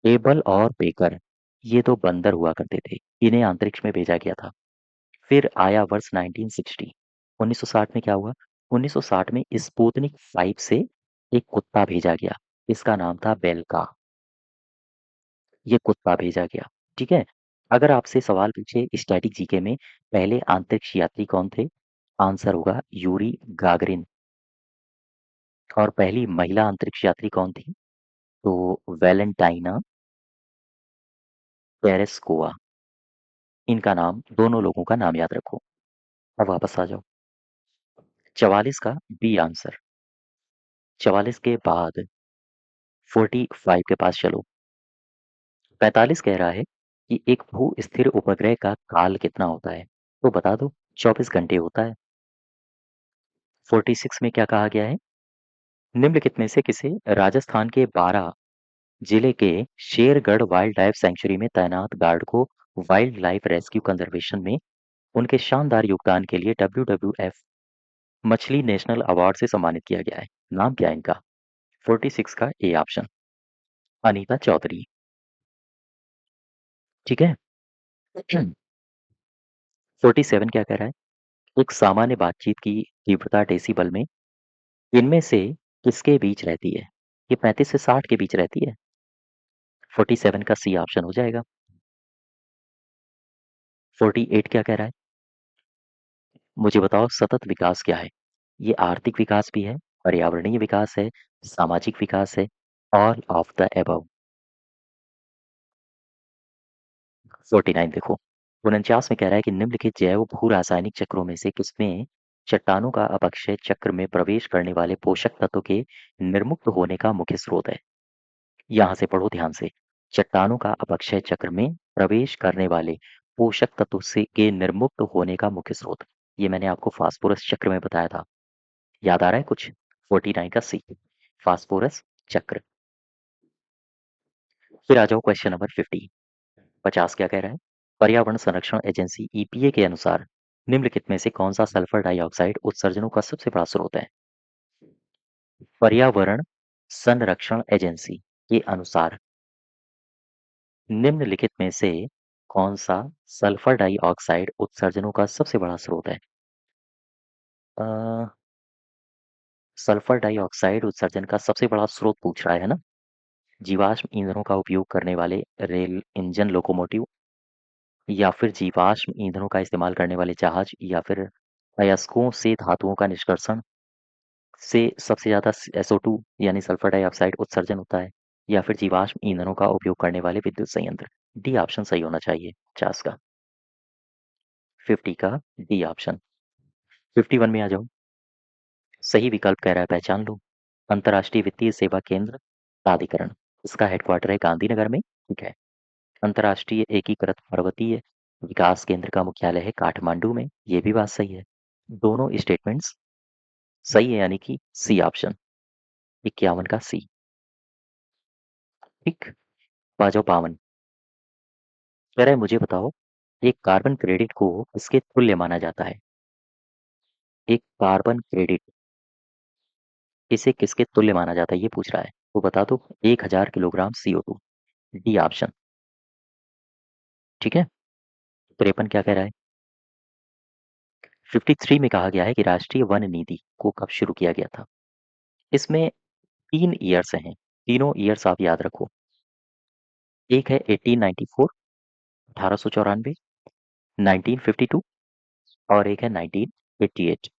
एबल और बेकर, ये 2 बंदर हुआ करते थे। इन्हें अंतरिक्ष में भेजा गया था। फिर आया वर्ष 1960। 1960 में क्या हुआ? 1960 में स्पुतनिक 5 से एक कुत्ता भेजा गया। इसका नाम था बेल्का। ये कुत्ता भेजा गया। ठीक है? अगर आपसे सवाल पूछे स्टैटिक जीके में पहले अंतरिक्ष यात्री कौन थे? आंसर होगा यूरी गागरिन। और पहली महिला अंतरिक्ष यात्री कौन थी? तो वैलेंटाइना तेरेस्कोवा। इनका नाम, दोनों लोगों का नाम याद रखो। अब वापस आ जाओ। 44 का बी आंसर। 44 के बाद 45 के पास चलो। 45 कह रहा है कि एक भू स्थिर उपग्रह का काल कितना होता है? तो बता दो, 24 घंटे होता है। 46 में क्या कहा गया है? निम्नलिखित में से किसे राजस्थान के बारां जिले के शेरगढ़ वाइल्ड लाइफ सेंचुरी में तैनात गार्ड को वाइल्ड लाइफ रेस्क्यू कंजर्वेशन में उनके शानदार योगदान के लिए WWF मछली नेशनल अवार्ड से सम्मानित किया गया है? नाम क्या है इनका? 46 का ए ऑप्शन, अनीता चौधरी। ठीक है? 47 क्या कह रहा है? एक सामान्य बातचीत की तीव्रता डेसिबल में इनमें से किसके बीच रहती है? ये 35 से 60 के बीच रहती है। 47 का सी ऑप्शन हो जाएगा। 48 क्या कह रहा है? मुझे बताओ सतत विकास क्या है? ये आर्थिक विकास भी है, पर्यावरणीय विकास है, सामाजिक विकास है, ऑल ऑफ द एबव। 49 देखो। 49 में कह रहा है कि निम्नलिखित जैव भू रासायनिक चक्रों में से किसमें चट्टानों का अपक्षय चक्र में प्रवेश करने वाले पोषक तत्व के निर्मुक्त होने का मुख्य स्रोत है? यहाँ से पढ़ो ध्यान से। चट्टानों का अपक्षय चक्र में प्रवेश करने वाले पोषक तत्व से के निर्मुक्त होने का मुख्य स्रोत, ये मैंने आपको फास्फोरस चक्र में बताया था। याद आ रहा है कुछ? 49 का सी, फास्फोरस चक्र। फिर आ जाओ क्वेश्चन नंबर 50। 50 क्या कह रहा है? पर्यावरण संरक्षण एजेंसी EPA के अनुसार निम्नलिखित में से कौन सा सल्फर डाइऑक्साइड उत्सर्जनों का सबसे बड़ा स्रोत है? पर्यावरण संरक्षण एजेंसी के अनुसार निम्नलिखित में से कौन सा सल्फर डाइऑक्साइड उत्सर्जनों का सबसे बड़ा स्रोत है? अ, सल्फर डाइऑक्साइड उत्सर्जन का सबसे बड़ा स्रोत पूछ रहा है ना? जीवाश्म ईंधनों का उपयोग करने वाले रेल इंजन लोकोमोटिव, या फिर जीवाश्म ईंधनों का इस्तेमाल करने वाले जहाज, या फिर अयस्कों से धातुओं का निष्कर्षण से सबसे ज़्यादा SO2 यानी सल्फर डाइऑक्साइड उत्सर्जन होता है, या फिर जीवाश्म ईंधनों का उपयोग करने वाले विद्युत संयंत्र। डी ऑप्शन सही होना चाहिए 50 का। 50 का डी ऑप्शन। 51 में आ जाओ। सही विकल्प कह रहा है पहचान लो। अंतर्राष्ट्रीय वित्तीय सेवा केंद्र प्राधिकरण, इसका हेडक्वार्टर है गांधीनगर में। ठीक है। अंतर्राष्ट्रीय एकीकृत पर्वतीय विकास केंद्र का मुख्यालय है काठमांडू में। ये भी बात सही है। दोनों स्टेटमेंट्स सही है, यानी कि सी ऑप्शन, 51 का सी। ठीक। बाजो 52 कह रहा है मुझे बताओ, एक कार्बन क्रेडिट को किसके तुल्य माना जाता है? एक कार्बन क्रेडिट, इसे किसके तुल्य माना जाता है ये पूछ रहा है। तो बता दो, 1000 किलोग्राम CO2। डी ऑप्शन, ठीक है? 53 क्या कह रहा है? 53 में कहा गया है कि राष्ट्रीय वन नीति को कब शुरू किया गया था? इसमें 3 ईयर्स हैं, तीनों ईयर्स आप याद रखो। एक है 1894 1894, 1952 और एक है 1988।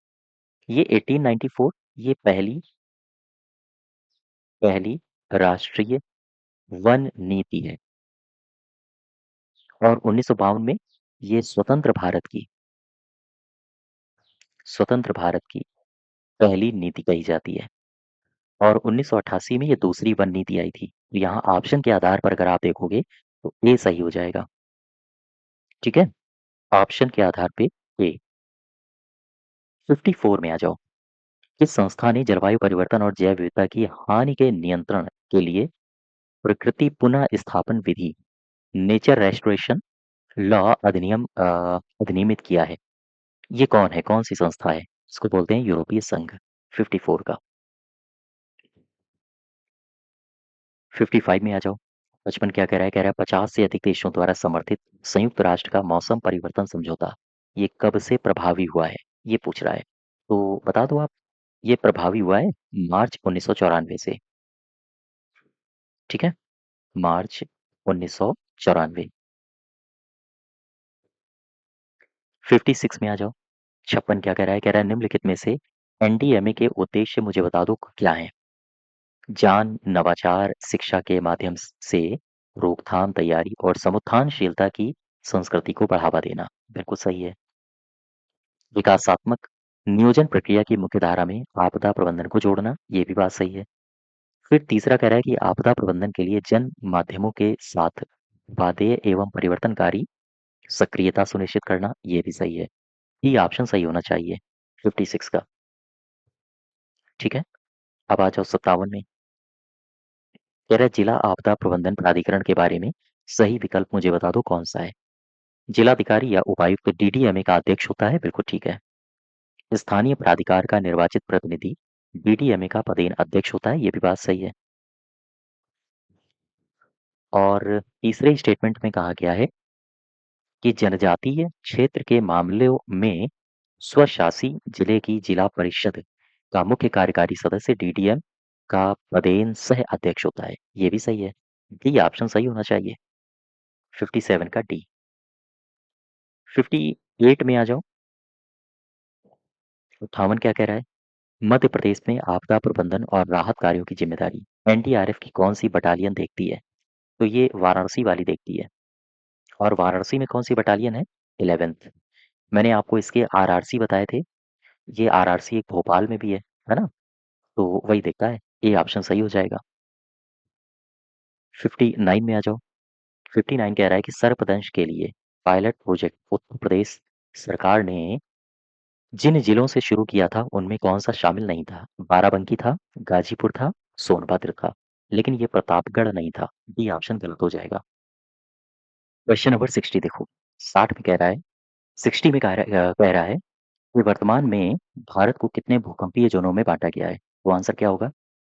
ये 1894 ये पहली राष्ट्रीय वन नीति है और 1952 में ये स्वतंत्र भारत की पहली नीति कही जाती है और 1988 में ये दूसरी वन नीति आई थी। तो यहाँ ऑप्शन के आधार पर अगर आप देखोगे तो ए सही हो जाएगा। ठीक है, ऑप्शन के आधार पे ए। 54 में आ जाओ। किस संस्था ने जलवायु परिवर्तन और जैव विविधता की हानि के नियंत्रण के लिए प्रकृति पुनः स्थापन विधि नेचर रेस्टोरेशन लॉ अधिनियमित किया है? ये कौन है, कौन सी संस्था है? इसको बोलते हैं यूरोपीय संघ। 54 का। 55 में आ जाओ। 55 क्या कह रहा है? कह रहा है 50 से अधिक देशों द्वारा समर्थित संयुक्त राष्ट्र का मौसम परिवर्तन समझौता ये कब से प्रभावी हुआ है? ये पूछ रहा है। तो बता दो आप। ये प्रभावी हुआ है मार्च 1994 से। ठीक है, मार्च 1994। 56 में आ जाओ। 56 क्या कह रहा है? कह रहा है निम्नलिखित में से एनडीएमए के उद्देश्य मुझे बता दो क्या है? ज्ञान, नवाचार, शिक्षा के माध्यम से रोकथाम, तैयारी और समुत्थानशीलता की संस्कृति को बढ़ावा देना। बिल्कुल सही है। विकासात्मक नियोजन प्रक्रिया की मुख्य धारा में आपदा प्रबंधन को जोड़ना, ये भी बात सही है। फिर तीसरा कह रहा है कि आपदा प्रबंधन के लिए जन माध्यमों के साथ बाध्य एवं परिवर्तनकारी सक्रियता सुनिश्चित करना, ये भी सही है। ये ऑप्शन सही होना चाहिए 56 का। ठीक है, अब आ जाओ 57 में। कह रहा है जिला आपदा प्रबंधन प्राधिकरण के बारे में सही विकल्प मुझे बता दो कौन सा है? जिलाधिकारी या उपायुक्त डीडीएमए का अध्यक्ष होता है, बिल्कुल ठीक है। स्थानीय प्राधिकार का निर्वाचित प्रतिनिधि डीडीएमए का पदेन अध्यक्ष होता है, ये भी बात सही है। और तीसरे स्टेटमेंट में कहा गया है कि जनजातीय क्षेत्र के मामलों में स्वशासी जिले की जिला परिषद का मुख्य कार्यकारी सदस्य डीडीएम का पदेन सह अध्यक्ष होता है, ये भी सही है। डी ऑप्शन सही होना चाहिए 57 का डी। 58 में आ जाओ। 58 क्या कह रहा है? मध्य प्रदेश में आपदा प्रबंधन और राहत कार्यों की जिम्मेदारी एनडीआरएफ की कौन सी बटालियन देखती है? तो ये वाराणसी वाली देखती है। और वाराणसी में कौन सी बटालियन है? 11th। मैंने आपको इसके आरआरसी बताए थे। ये आरआरसी एक भोपाल में भी है ना? तो वही देखता है। ये ऑप्शन सही हो जाएगा। 59 में आ जाओ। 59 कह रहा है कि सर्पदंश के लिए पायलट प्रोजेक्ट उत्तर प्रदेश सरकार ने जिन जिलों से शुरू किया था उनमें कौन सा शामिल नहीं था? बाराबंकी था, गाजीपुर था, सोनभद्र था, लेकिन ये प्रतापगढ़ नहीं था। डी ऑप्शन गलत हो जाएगा। क्वेश्चन नंबर 60 देखो। 60 में कह रहा है 60 में कह रहा है कि वर्तमान में भारत को कितने भूकंपीय जोनों में बांटा गया है? तो आंसर क्या होगा?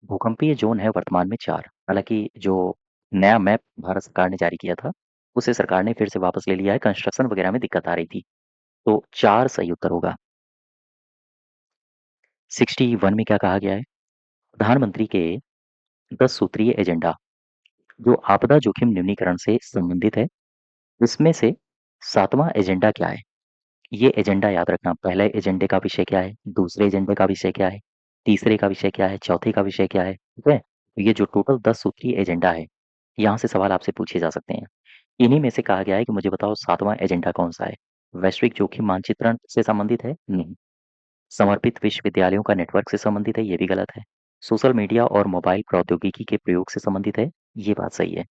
भूकंपीय जोन है वर्तमान में 4। हालांकि जो नया मैप भारत सरकार ने जारी किया था उसे सरकार ने फिर से वापस ले लिया है, कंस्ट्रक्शन वगैरह में दिक्कत आ रही थी। तो 4 सही उत्तर होगा। 61 में क्या कहा गया है? प्रधानमंत्री के 10 सूत्रीय एजेंडा जो आपदा जोखिम न्यूनीकरण से संबंधित है, इसमें से 7वां एजेंडा क्या है? ये एजेंडा याद रखना। पहले एजेंडे का विषय क्या है, दूसरे एजेंडे का विषय क्या है, तीसरे का विषय क्या है, चौथे का विषय क्या है? ठीक है, तो ये जो टोटल 10 सूत्रीय एजेंडा है, यहाँ से सवाल आपसे पूछे जा सकते हैं। इन्हीं में से कहा गया है कि मुझे बताओ 7वां एजेंडा कौन सा है? वैश्विक जोखिम मानचित्रण से संबंधित है? नहीं। समर्पित विश्वविद्यालयों का नेटवर्क से संबंधित है? ये भी गलत है। सोशल मीडिया और मोबाइल प्रौद्योगिकी के प्रयोग से संबंधित है? ये बात सही है।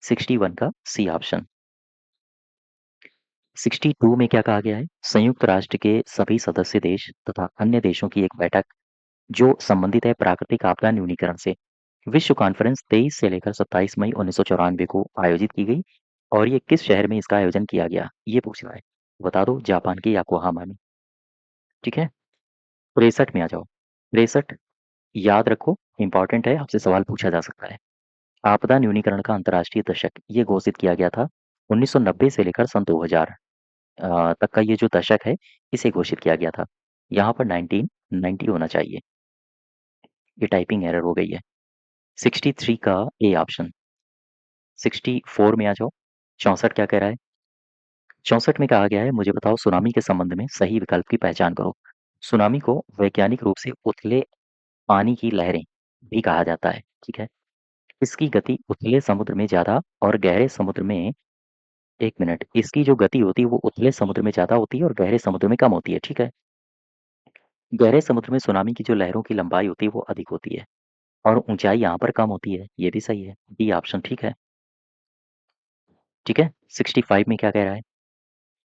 61 का सी ऑप्शन। 62 में क्या कहा गया है? संयुक्त राष्ट्र के सभी सदस्य देश तथा अन्य देशों की एक बैठक जो संबंधित है प्राकृतिक आपदा न्यूनीकरण से। विश्व कॉन्फ्रेंस 23 से लेकर 27 मई 1994 को आयोजित की गई और ये किस शहर में इसका आयोजन किया गया? ये पूछ रहा है। बता दो, जापान के योकोहामा में। ठीक है, 63 में आ जाओ। 63 याद रखो, इंपॉर्टेंट है, आपसे सवाल पूछा जा सकता है। आपदा न्यूनीकरण का अंतर्राष्ट्रीय दशक ये घोषित किया गया था 1990 से लेकर सन 2000 तक का ये जो दशक है, इसे घोषित किया गया था। यहाँ पर 1990 होना चाहिए। ये टाइपिंग एरर हो गई है। 63 का ए ऑप्शन। 64 में आ जाओ। 64 क्या कह रहा है? 64 में कहा गया है, मुझे बताओ सुनामी के संबंध में सही विकल्प की पहचान करो। सुनामी को वैज्ञानिक रूप से उथले पानी की लहरें भी कहा जाता है, ठीक है? इसकी गति उथले समुद्र में ज़्यादा और गहरे समुद्र में 1 मिनट, इसकी जो गति होती है वो उथले समुद्र में ज़्यादा होती है और गहरे समुद्र में कम होती है, ठीक है? गहरे समुद्र में सुनामी की जो लहरों की लंबाई होती है वो अधिक होती है और ऊंचाई यहाँ पर कम होती है, ये भी सही है। डी ऑप्शन ठीक है। ठीक है, 65 में क्या कह रहा है?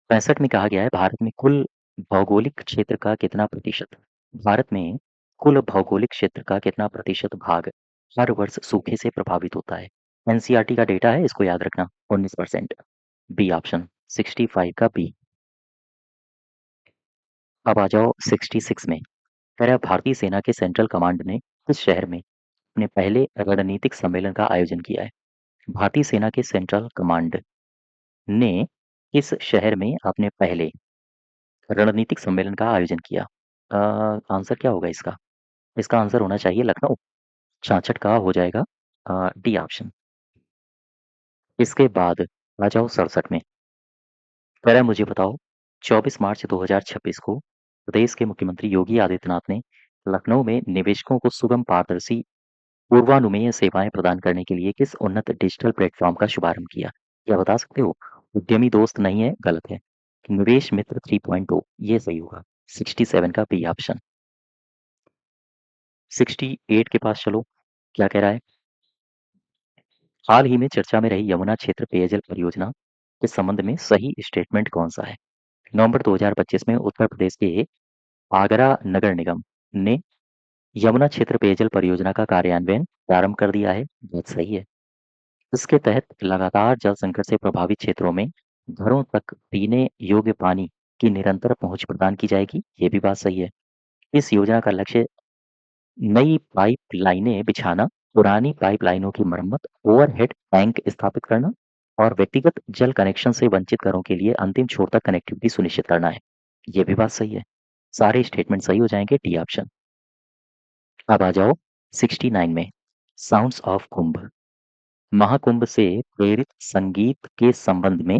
65 में कहा गया है, भारत में कुल भौगोलिक क्षेत्र का कितना प्रतिशत, भारत में कुल भौगोलिक क्षेत्र का कितना प्रतिशत भाग हर वर्ष सूखे से प्रभावित होता है? एनसीईआरटी का डेटा है, इसको याद रखना। 19%। B option. 65 का बी। अब आ जाओ 66 में। कह रहा है, भारतीय सेना के सेंट्रल कमांड ने किस शहर में अपने पहले रणनीतिक सम्मेलन का आयोजन किया है? भारतीय सेना के सेंट्रल कमांड ने किस शहर में अपने पहले रणनीतिक सम्मेलन का आयोजन किया? आंसर क्या होगा इसका? इसका आंसर होना चाहिए लखनऊ। 66 का हो जाएगा डी ऑप्शन। इसके बाद आ जाओ 67 में। कह रहा है, मुझे बताओ 24 मार्च 2026 को प्रदेश के मुख्यमंत्री योगी आदित्यनाथ ने लखनऊ में निवेशकों को सुगम पारदर्शी पूर्वानुमेय सेवाएं प्रदान करने के लिए किस उन्नत डिजिटल प्लेटफॉर्म का शुभारंभ किया? क्या बता सकते हो? उद्यमी दोस्त नहीं है, गलत है। निवेश मित्र 3.0, ये सही होगा। 67 का बी ऑप्शन। 68 के पास चलो। क्या कह रहा है? हाल ही में चर्चा में रही यमुना क्षेत्र पेयजल परियोजना के संबंध में सही स्टेटमेंट कौन सा है? नवंबर 2025 में उत्तर प्रदेश के आगरा नगर निगम ने यमुना क्षेत्र पेयजल परियोजना का कार्यान्वयन प्रारंभ कर दिया है। बात सही है। इसके तहत लगातार जल संकट से प्रभावित क्षेत्रों में घरों तक पीने योग्य पानी की निरंतर पहुंच प्रदान की जाएगी। ये भी बात सही है। इस योजना का लक्ष्य नई पाइप लाइनें बिछाना, पुरानी पाइप लाइनों की मरम्मत, ओवरहेड टैंक स्थापित करना और व्यक्तिगत जल कनेक्शन से वंचित घरों के लिए अंतिम छोर तक कनेक्टिविटी सुनिश्चित करना है। ये भी बात सही है। सारे स्टेटमेंट सही हो जाएंगे, डी ऑप्शन। अब आ जाओ 69 में। साउंड्स ऑफ कुंभ। महाकुंभ से प्रेरित संगीत के संबंध में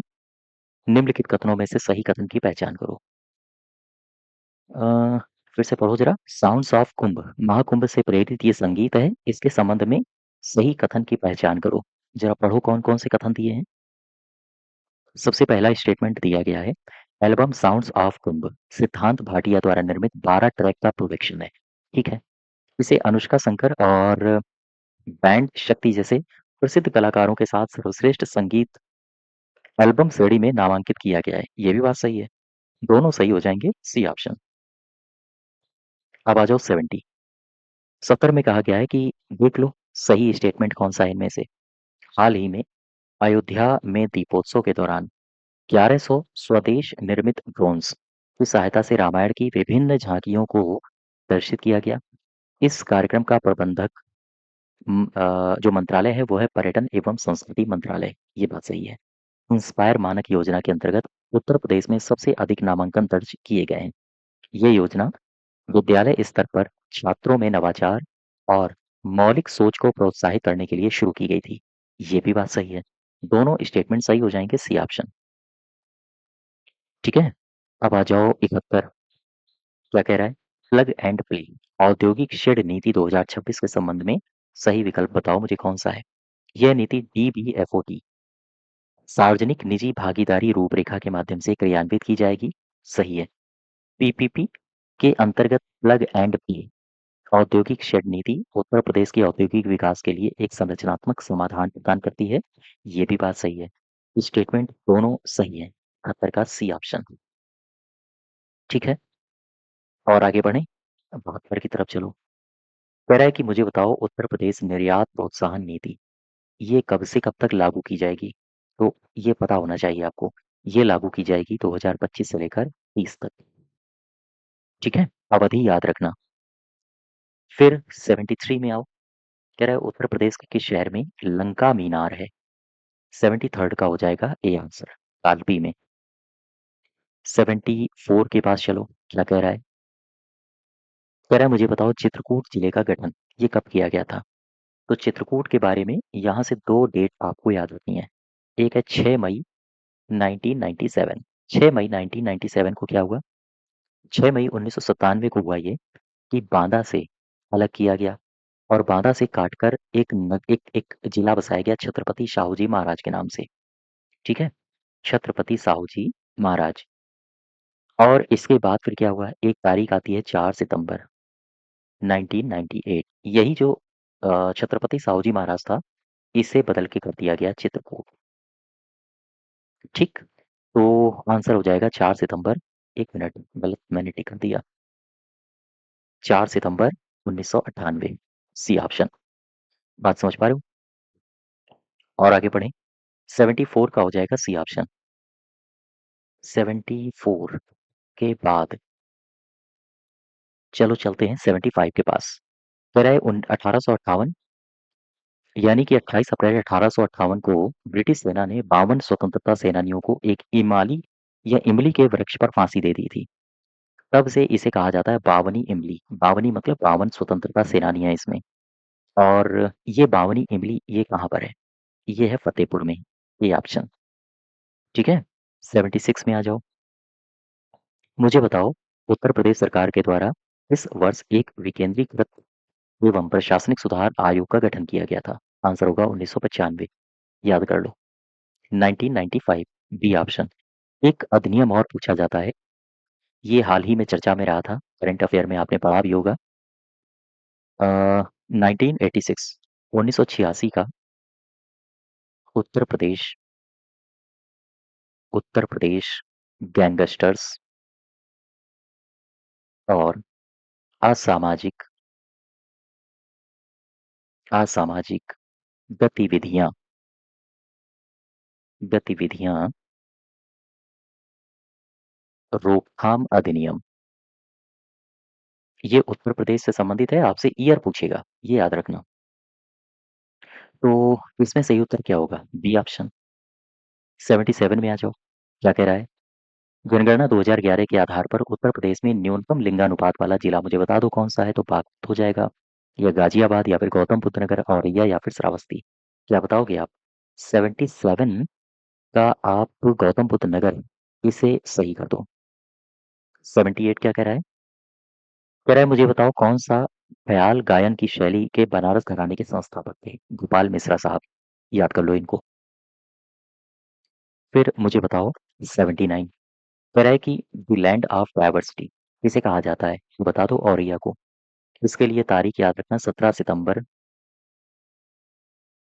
निम्नलिखित कथनों में से सही कथन की पहचान करो। अ, फिर से पढ़ो जरा। साउंड्स ऑफ कुंभ, महाकुंभ से प्रेरित ये संगीत है, इसके संबंध में सही कथन की पहचान करो। जरा पढ़ो कौन कौन से कथन दिए हैं। सबसे पहला स्टेटमेंट दिया गया है, एल्बम साउंड्स ऑफ कुंभ सिद्धांत भाटिया द्वारा निर्मित 12 ट्रैक का प्रोडक्शन है। ठीक है। इसे अनुष्का शंकर और बैंड शक्ति जैसे प्रसिद्ध कलाकारों के साथ सर्वश्रेष्ठ संगीत एल्बम श्रेणी में नामांकित किया गया है। ये भी बात सही है। दोनों सही हो जाएंगे, सी ऑप्शन। अब आ जाओ 70। 70 में कहा गया है कि देख लो सही स्टेटमेंट कौन सा है इनमें से। हाल ही में अयोध्या में दीपोत्सव के दौरान 1100 स्वदेश निर्मित ड्रोन्स की सहायता से रामायण की विभिन्न झांकियों को प्रदर्शित किया गया। इस कार्यक्रम का प्रबंधक जो मंत्रालय है वो है पर्यटन एवं संस्कृति मंत्रालय। ये बात सही है। इंस्पायर मानक योजना के अंतर्गत उत्तर प्रदेश में सबसे अधिक नामांकन दर्ज किए गए हैं। ये योजना विद्यालय स्तर पर छात्रों में नवाचार और मौलिक सोच को प्रोत्साहित करने के लिए शुरू की गई थी। ये भी बात सही है। दोनों स्टेटमेंट सही हो जाएंगे, सी ऑप्शन। ठीक है। अब आ जाओ 71। क्या कह रहा है? प्लग एंड प्ले औद्योगिक शेड नीति 2026 के संबंध में सही विकल्प बताओ मुझे कौन सा है? यह नीति डीबीएफओटी सार्वजनिक निजी भागीदारी रूपरेखा के माध्यम से क्रियान्वित की जाएगी। सही है। पीपीपी के अंतर्गत प्लग एंड प्ले औद्योगिक शेड नीति उत्तर प्रदेश के औद्योगिक विकास के लिए एक संरचनात्मक समाधान प्रदान करती है। ये भी बात सही है। स्टेटमेंट दोनों सही है। 71 का सी ऑप्शन। ठीक है। और आगे बढ़े। अब 72 की तरफ चलो। कह रहा है कि मुझे बताओ उत्तर प्रदेश निर्यात प्रोत्साहन नीति ये कब से कब तक लागू की जाएगी? तो ये पता होना चाहिए आपको। ये लागू की जाएगी 2025 से लेकर 30 तक। ठीक है। अवधि याद रखना। फिर 73 में आओ। कह रहा है उत्तर प्रदेश के किस शहर में लंका मीनार है? 73rd का हो जाएगा ए आंसर, कालपी में। 74 के पास चलो, क्या कह रहा है? कह रहा है मुझे बताओ चित्रकूट जिले का गठन ये कब किया गया था? तो चित्रकूट के बारे में यहाँ से 2 डेट आपको याद रखनी है। एक है 6 मई 1997। 6 मई 1997 को क्या हुआ? 6 मई 1997 को हुआ ये कि बांदा से अलग किया गया और बांदा से काटकर एक जिला बसाया गया छत्रपति शाहू जी महाराज के नाम से। ठीक है? छत्रपति साहू जी महाराज। और इसके बाद फिर क्या हुआ? एक तारीख आती है 4 सितंबर 1998। यही जो छत्रपति साहू जी महाराज था, इसे बदल के कर दिया गया चित्रकूट। ठीक? तो आंसर हो जाएगा 4 सितंबर। 1 मिनट, गलत मैंने टिक कर दिया। 4 सितंबर 1998, सी ऑप्शन। बात समझ पा रहे हो? और आगे बढ़ें। 74 का हो जाएगा सी ऑप्शन। 74 के बाद चलो चलते हैं 75 के पास। कह रहा है 1858, यानी कि 28 अप्रैल 1858 को ब्रिटिश सेना ने 52 स्वतंत्रता सेनानियों को एक इमाली या इमली के वृक्ष पर फांसी दे दी थी। तब से इसे कहा जाता है बावनी इमली। बावनी मतलब 52 स्वतंत्रता सेनानी है इसमें। और ये बावनी इमली ये कहाँ पर है? ये है फतेहपुर में, ये ऑप्शन। ठीक है? 76 में आ जाओ। मुझे बताओ उत्तर प्रदेश सरकार के द्वारा इस वर्ष एक विकेंद्रीकृत एवं प्रशासनिक सुधार आयोग का गठन किया गया था। आंसर होगा 1995। याद कर लो। 1995, बी ऑप्शन। एक अधिनियम और पूछा जाता है, ये हाल ही में चर्चा में रहा था, करंट अफेयर में आपने पढ़ा भी होगा। 1986, 1986 का उत्तर प्रदेश उत्तर प्रदेश गैंगस्टर्स और असामाजिक असामाजिक गतिविधियां गतिविधियां रोकथाम अधिनियम। ये उत्तर प्रदेश से संबंधित है, आपसे ईयर पूछेगा, ये याद रखना। तो इसमें सही उत्तर क्या होगा? B option. 77 में आ जाओ, क्या कह रहा है? जनगणना 2011 के आधार पर उत्तर प्रदेश में न्यूनतम लिंगानुपात वाला जिला मुझे बता दो कौन सा है, तो बागपत हो जाएगा, या गाजियाबाद, या फिर गौतम बुद्ध नगर, औरैया, या फिर श्रावस्ती। क्या बताओगे आप? 77 का आप गौतम बुद्ध नगर, इसे सही कर दो। 78 क्या कह रहा है? कह रहा है मुझे बताओ कौन सा ख्याल गायन की शैली के बनारस घराने के संस्थापक थे? गोपाल मिश्रा साहब। याद कर लो इनको। फिर मुझे बताओ 79। कह रहा है कि द लैंड ऑफ डाइवर्सिटी किसे कहा जाता है? बता दो औरैया को। इसके लिए तारीख याद रखना, 17 सितंबर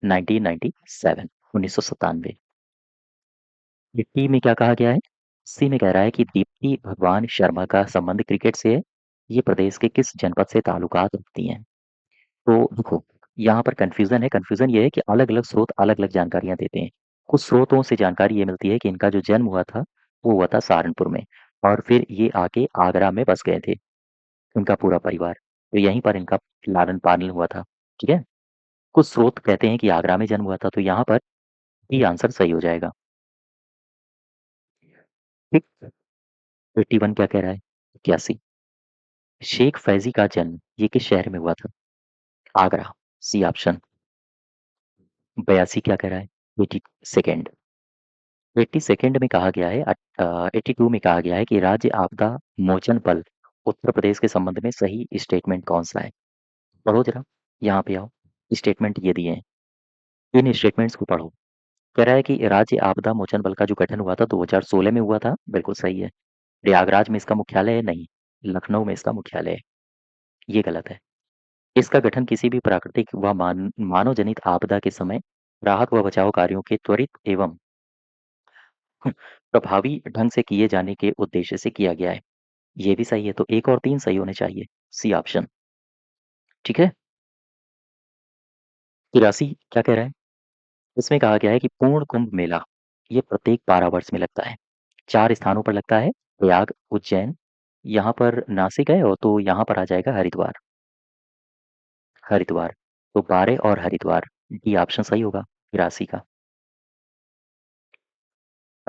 1997, 1997। डी में क्या कहा गया है? सी में कह रहा है कि दीप्ति भगवान शर्मा का संबंध क्रिकेट से है। ये प्रदेश के किस जनपद से ताल्लुकात रखती हैं? तो देखो, यहाँ पर कन्फ्यूजन है। कन्फ्यूजन ये है कि अलग अलग स्रोत अलग अलग जानकारियां देते हैं। कुछ स्रोतों से जानकारी ये मिलती है कि इनका जो जन्म हुआ था वो हुआ था सहारनपुर में, और फिर ये आके आगरा में बस गए थे, इनका पूरा परिवार। तो यहीं पर इनका लालन पालन हुआ था। ठीक है? कुछ स्रोत कहते हैं कि आगरा में जन्म हुआ था, तो यहाँ पर ही आंसर सही हो जाएगा। ठीक। 81 क्या कह रहा है? 81। शेख फैजी का जन्म ये किस शहर में हुआ था? Agra, C option. 82 क्या कह रहा है? 82nd। 82nd में कहा गया है, 82 में कहा गया है कि राज्य आपदा मोचन बल उत्तर प्रदेश के संबंध में सही स्टेटमेंट कौन सा है? पढ़ो जरा, यहाँ पे आओ। स्टेटमेंट ये दिए हैं, इन स्टेटमेंट्स को पढ़ो। कह रहा है कि राज्य आपदा मोचन बल का जो गठन हुआ था 2016 में हुआ था, बिल्कुल सही है। प्रयागराज में इसका मुख्यालय है? नहीं, लखनऊ में इसका मुख्यालय है, ये गलत है। इसका गठन किसी भी प्राकृतिक व मानव जनित आपदा के समय राहत व बचाव कार्यों के त्वरित एवं प्रभावी ढंग से किए जाने के उद्देश्य से किया गया है। ये भी सही है, तो 1 और 3 सही होने चाहिए, सी ऑप्शन। ठीक है? 83 क्या कह रहा है? इसमें कहा गया है कि पूर्ण कुंभ मेला ये प्रत्येक 12 वर्ष में लगता है। 4 स्थानों पर लगता है, प्रयाग, उज्जैन, यहाँ पर नासिक है, और तो यहाँ पर आ जाएगा हरिद्वार। हरिद्वार, तो 12 और हरिद्वार, डी ऑप्शन सही होगा 83 का।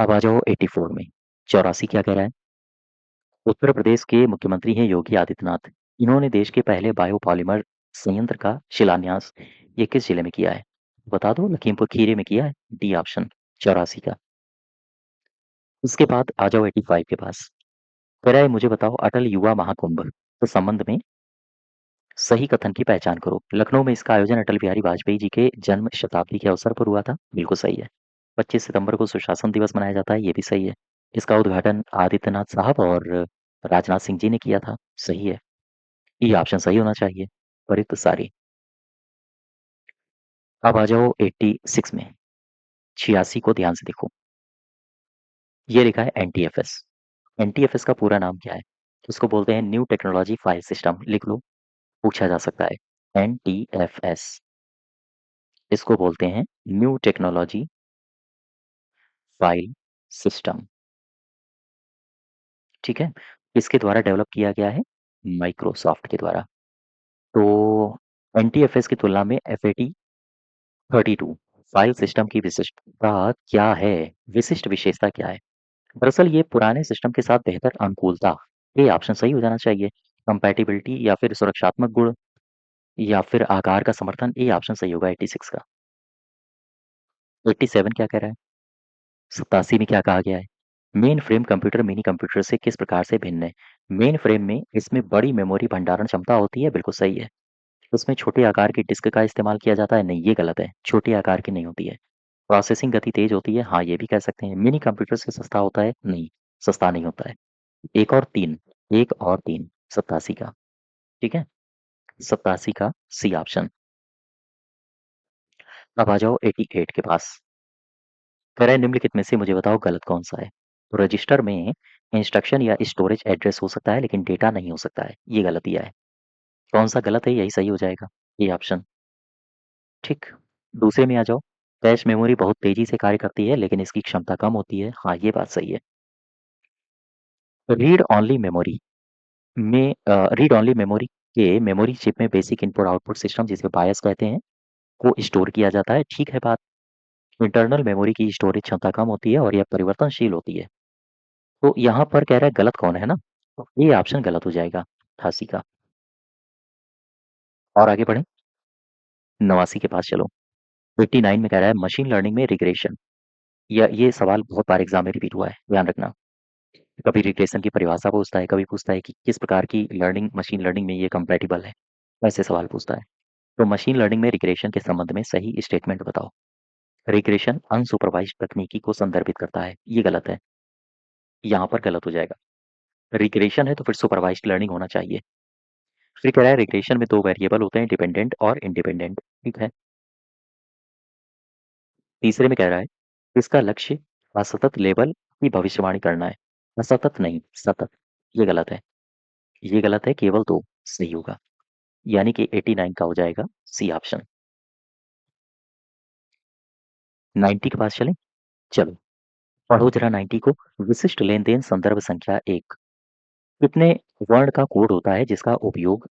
अब आ जाओ 84 में। 84 क्या कह रहा है? उत्तर प्रदेश के मुख्यमंत्री हैं योगी आदित्यनाथ। इन्होंने देश के पहले बायोपॉलिमर संयंत्र का शिलान्यास ये किस जिले में किया है? बता दो, लखीमपुर खीरी में किया है। डी ऑप्शन 84 का। उसके बाद आ जाओ 85 के पास। कह रहा है मुझे बताओ अटल युवा महाकुंभ के संबंध में सही कथन की पहचान करो। लखनऊ में इसका आयोजन अटल बिहारी वाजपेयी जी के जन्म शताब्दी के अवसर पर हुआ था। बिल्कुल सही है। 25 सितंबर को सुशासन दिवस मनाया जाता है। ये भी सही है। इसका उद्घाटन आदित्यनाथ साहब और राजनाथ सिंह जी ने किया था। सही है। ये ऑप्शन सही होना चाहिए। त्वरित सारी। अब आ जाओ 86 में। 86 को ध्यान से देखो। ये लिखा है एनटीएफएस। एनटीएफएस का पूरा नाम क्या है? उसको बोलते हैं न्यू टेक्नोलॉजी फाइल सिस्टम। लिख लो, पूछा जा सकता है। एनटीएफएस, इसको बोलते हैं न्यू टेक्नोलॉजी फाइल सिस्टम। ठीक है। इसके द्वारा डेवलप किया गया है माइक्रोसॉफ्ट के द्वारा। तो एनटीएफएस की तुलना में एफएटी 32 फाइल सिस्टम की विशिष्टता क्या है? विशिष्ट विशेषता क्या है? दरअसल ये पुराने सिस्टम के साथ बेहतर अनुकूलता, ये ऑप्शन सही हो जाना चाहिए। कंपैटिबिलिटी या फिर सुरक्षात्मक गुण या फिर आकार का समर्थन, ये ऑप्शन सही होगा 86 का। 87 क्या कह रहा है? 87 में क्या कहा गया है? Main frame computer mini computer से किस प्रकार से भिन्न है? मेन फ्रेम में इसमें बड़ी मेमोरी भंडारण क्षमता होती है। बिल्कुल सही है। उसमें छोटे आकार की डिस्क का इस्तेमाल किया जाता है। नहीं, ये गलत है। छोटे आकार की नहीं होती है। प्रोसेसिंग गति तेज होती है। हाँ, ये भी कह सकते हैं। मिनी कंप्यूटर से सस्ता होता है। नहीं, सस्ता नहीं होता है। एक और तीन, एक और तीन, 87 का। ठीक है। 87 का सी ऑप्शन। अब आ जाओ 88 के पास। कह रहा है निम्नलिखित में से मुझे बताओ गलत कौन सा है? तो रजिस्टर में इंस्ट्रक्शन या स्टोरेज एड्रेस हो सकता है लेकिन डेटा नहीं हो सकता है। ये गलतियां है। कौन सा गलत है, यही सही हो जाएगा। ये ऑप्शन। ठीक। दूसरे में आ जाओ। कैश मेमोरी बहुत तेजी से कार्य करती है लेकिन इसकी क्षमता कम होती है। हाँ, ये बात सही है। रीड ऑनली मेमोरी में रीड ऑनली मेमोरी के मेमोरी चिप में बेसिक इनपुट आउटपुट सिस्टम, जिसे बायस कहते हैं, को स्टोर किया जाता है। ठीक है बात। इंटरनल मेमोरी की स्टोरेज क्षमता कम होती है और यह परिवर्तनशील होती है। तो यहाँ पर कह रहा है गलत कौन है ना? तो ये ऑप्शन गलत हो जाएगा 88 का। और आगे बढ़े। 89 के पास चलो। 89 में कह रहा है मशीन लर्निंग में रिग्रेशन। या ये सवाल बहुत बार एग्जाम में रिपीट हुआ है, ध्यान रखना। कभी रिग्रेशन की परिभाषा पूछता है, कभी पूछता है कि किस प्रकार की लर्निंग मशीन लर्निंग में ये कंपैटिबल है। ऐसे सवाल पूछता है। तो मशीन लर्निंग में रिग्रेशन के संबंध में सही स्टेटमेंट बताओ। रिग्रेशन अनसुपरवाइज्ड तकनीकी को संदर्भित करता है। ये गलत है। यहाँ पर गलत हो जाएगा। रिग्रेशन है तो फिर सुपरवाइज्ड लर्निंग होना चाहिए। फिर कह रहा है रिग्रेशन में दो वेरिएबल होते हैं, डिपेंडेंट और इंडिपेंडेंट। ठीक है। तीसरे में कह रहा है इसका लक्ष्य असतत लेबल की भविष्यवाणी करना है। असतत नहीं, सतत। ये गलत है। ये गलत है। केवल दो सही होगा। यानी कि 89 का हो जाएगा सी ऑप्शन। 90 के पास चलें। चलो, पढ़ो जरा 90 को। विशिष्ट लेन देन संदर्भ संख्या एक। कितने वर्ण का कोड होता है जिसका उपयोग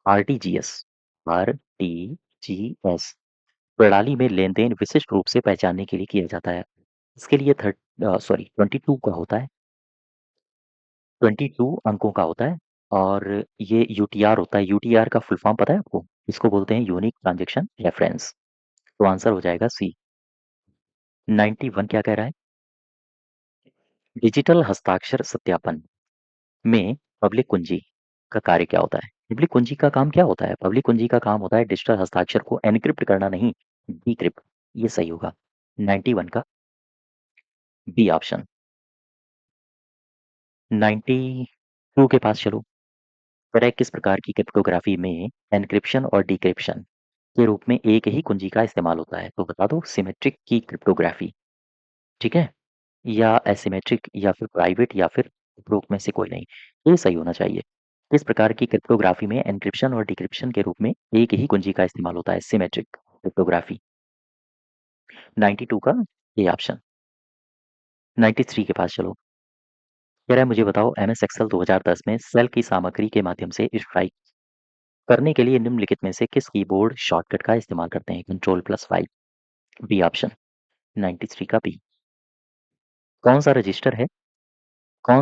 आरटीजीएस आरटीजीएस प्रणाली में लेन देन विशिष्ट रूप से पहचानने के लिए किया जाता है? इसके लिए 22 का होता है। 22 अंकों का होता है। और ये यूटीआर होता है। यूटीआर का फुल फॉर्म पता है आपको? इसको बोलते हैं यूनिक ट्रांजेक्शन रेफरेंस। तो आंसर हो जाएगा सी। 91 क्या कह रहा है? डिजिटल हस्ताक्षर सत्यापन में पब्लिक कुंजी का कार्य क्या होता है? पब्लिक कुंजी का काम क्या होता है? पब्लिक कुंजी का काम होता है डिजिटल हस्ताक्षर को एनक्रिप्ट करना, नहीं डिक्रिप्ट। ये सही होगा। 91 का बी ऑप्शन। 92 के पास चलो। तरह किस प्रकार की क्रिप्टोग्राफी में एन्क्रिप्शन और डिक्रिप्शन के रूप में एक ही कुंजी का इस्तेमाल होता है? तो बता दो, सिमेट्रिक की क्रिप्टोग्राफी। ठीक है। या एसिमेट्रिक या फिर प्राइवेट या फिर उपरोक्त में से कोई नहीं। ये सही होना चाहिए। किस प्रकार की क्रिप्टोग्राफी में एन्क्रिप्शन और डिक्रिप्शन के रूप में एक ही कुंजी का इस्तेमाल होता है? Symmetric cryptography. 92 का ये ऑप्शन। 93 के पास चलो। कह रहा है मुझे बताओ एमएस एक्सेल 2010 में सेल की सामग्री के माध्यम से स्ट्राइक करने के लिए निम्नलिखित में से किस कीबोर्ड शॉर्टकट का इस्तेमाल करते हैं? Control plus 5। B option. 93 का बी। कौन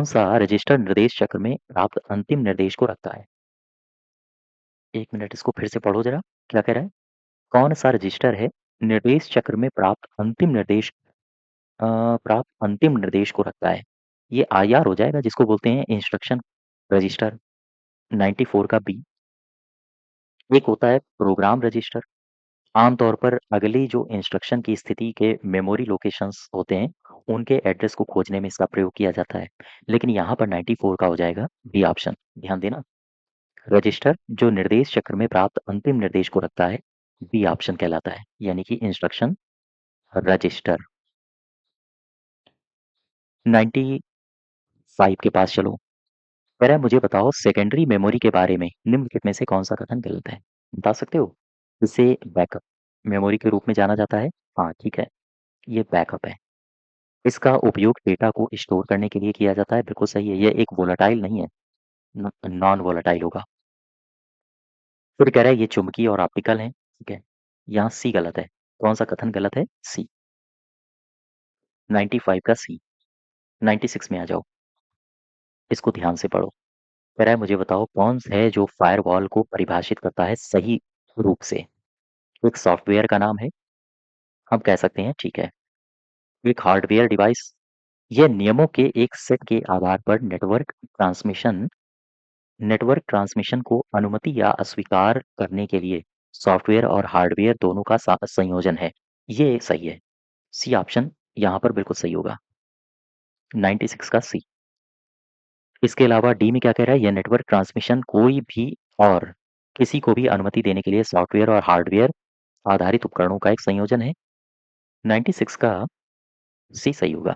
सा रजिस्टर निर्देश चक्र में प्राप्त अंतिम निर्देश को रखता है? 1 मिनट इसको फिर से पढ़ो ज़रा, क्या कह रहा है? कौन सा रजिस्टर है निर्देश चक्र में प्राप्त अंतिम निर्देश को रखता है? ये आईआर हो जाएगा, जिसको बोलते हैं इंस्ट्रक्शन रजिस्टर। 94 का बी। एक होता है प्रोग्राम रजिस्टर। आमतौर पर अगली जो इंस्ट्रक्शन की स्थिति के मेमोरी लोकेशंस होते हैं, उनके एड्रेस को खोजने में इसका प्रयोग किया जाता है। लेकिन यहाँ पर 94 का हो जाएगा बी ऑप्शन। ध्यान देना, रजिस्टर जो निर्देश चक्र में प्राप्त अंतिम निर्देश को रखता है, बी ऑप्शन कहलाता है, यानी कि इंस्ट्रक्शन रजिस्टर। 95 के पास चलो। कह रहा है मुझे बताओ सेकेंडरी मेमोरी के बारे में निम्नलिखित में से कौन सा कथन गलत है? बता सकते हो? इसे बैकअप मेमोरी के रूप में जाना जाता है। हाँ ठीक है, ये बैकअप है। इसका उपयोग डेटा को स्टोर करने के लिए किया जाता है। बिल्कुल सही है, ये एक वोलाटाइल नहीं है, नॉन वोलाटाइल होगा। फिर कह रहा है ये चुंबकीय और ऑप्टिकल है। ठीक है, यहाँ सी गलत है। कौन सा कथन गलत है? सी। 95 का सी। 96 में आ जाओ, इसको ध्यान से पढ़ो। कह रहा है मुझे बताओ कौन है जो फायरवॉल को परिभाषित करता है सही रूप से? एक सॉफ्टवेयर का नाम है, हम कह सकते हैं, ठीक है। एक हार्डवेयर डिवाइस, यह नियमों के एक सेट के आधार पर नेटवर्क ट्रांसमिशन को अनुमति या अस्वीकार करने के लिए सॉफ्टवेयर और हार्डवेयर दोनों का संयोजन है। ये सही है, सी ऑप्शन यहाँ पर बिल्कुल सही होगा। 96 का सी। इसके अलावा डी में क्या कह रहा है? यह नेटवर्क ट्रांसमिशन कोई भी और किसी को भी अनुमति देने के लिए सॉफ्टवेयर और हार्डवेयर आधारित उपकरणों का एक संयोजन है। 96 का सी सही होगा।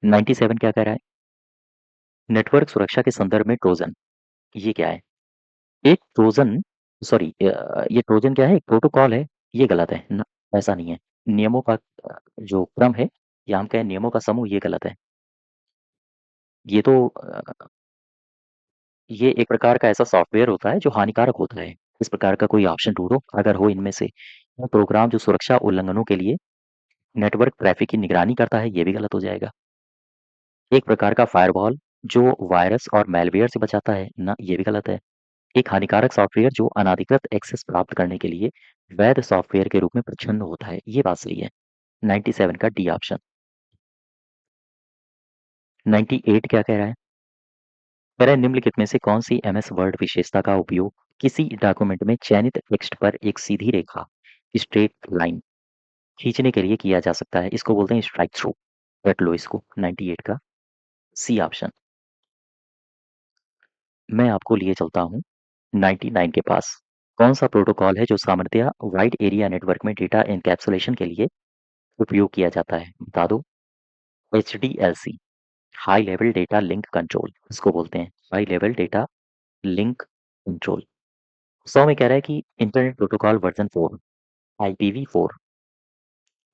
97 क्या कह रहा है? नेटवर्क सुरक्षा के संदर्भ में ट्रोजन, ये क्या है? एक ट्रोजन सॉरी ये ट्रोजन क्या है? एक प्रोटोकॉल है। ये गलत है ना, ऐसा नहीं है। नियमों का जो क्रम है, या हम कहें नियमों का समूह, ये गलत है। ये तो ये एक प्रकार का ऐसा सॉफ्टवेयर होता है जो हानिकारक होता है। इस प्रकार का कोई ऑप्शन ढूंढो अगर हो इनमें से। वो प्रोग्राम जो सुरक्षा उल्लंघनों के लिए नेटवर्क ट्रैफिक की निगरानी करता है, ये भी गलत हो जाएगा। एक प्रकार का फायरवॉल जो वायरस और मैलवेयर से बचाता है ना, ये भी गलत है। एक हानिकारक सॉफ्टवेयर जो अनाधिकृत एक्सेस प्राप्त करने के लिए वैध सॉफ्टवेयर के रूप में प्रच्छन्न होता है, ये बात सही है। 97 का डी ऑप्शन। 98 क्या कह रहा है? कह रहा है निम्नलिखित में से कौन सी एमएस वर्ड विशेषता का उपयोग किसी डॉक्यूमेंट में चयनित टेक्स्ट पर एक सीधी रेखा स्ट्रेट लाइन खींचने के लिए किया जा सकता है? इसको बोलते हैं स्ट्राइक थ्रू। रट लो इसको, 98 का सी ऑप्शन। मैं आपको लिए चलता हूँ 99 के पास। कौन सा प्रोटोकॉल है जो सामान्यतया वाइड एरिया नेटवर्क में डेटा एनकैप्सुलेशन के लिए उपयोग किया जाता है? बता दो। HDLC, high level data link control, इसको बोलते हैं high level data link control. 100 में कह रहा है कि internet protocol version 4 IPv4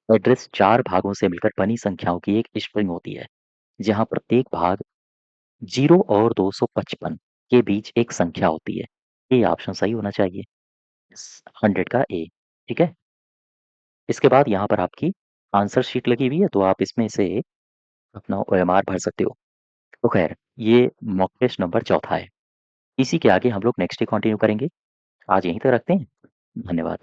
address 4 भागों से मिलकर बनी संख्याओं की एक स्ट्रिंग होती है, जहां प्रत्येक भाग 0 और 255 के बीच एक संख्या होती है। ये ऑप्शन सही होना चाहिए, 100 का ए। ठीक है, इसके बाद यहाँ पर आपकी आंसर शीट लगी हुई है, तो आप इसमें से अपना OMR भर सकते हो। तो खैर, ये मॉक टेस्ट नंबर चौथा है। इसी के आगे हम लोग नेक्स्ट डे कंटिन्यू करेंगे। आज यहीं तक रखते हैं। धन्यवाद।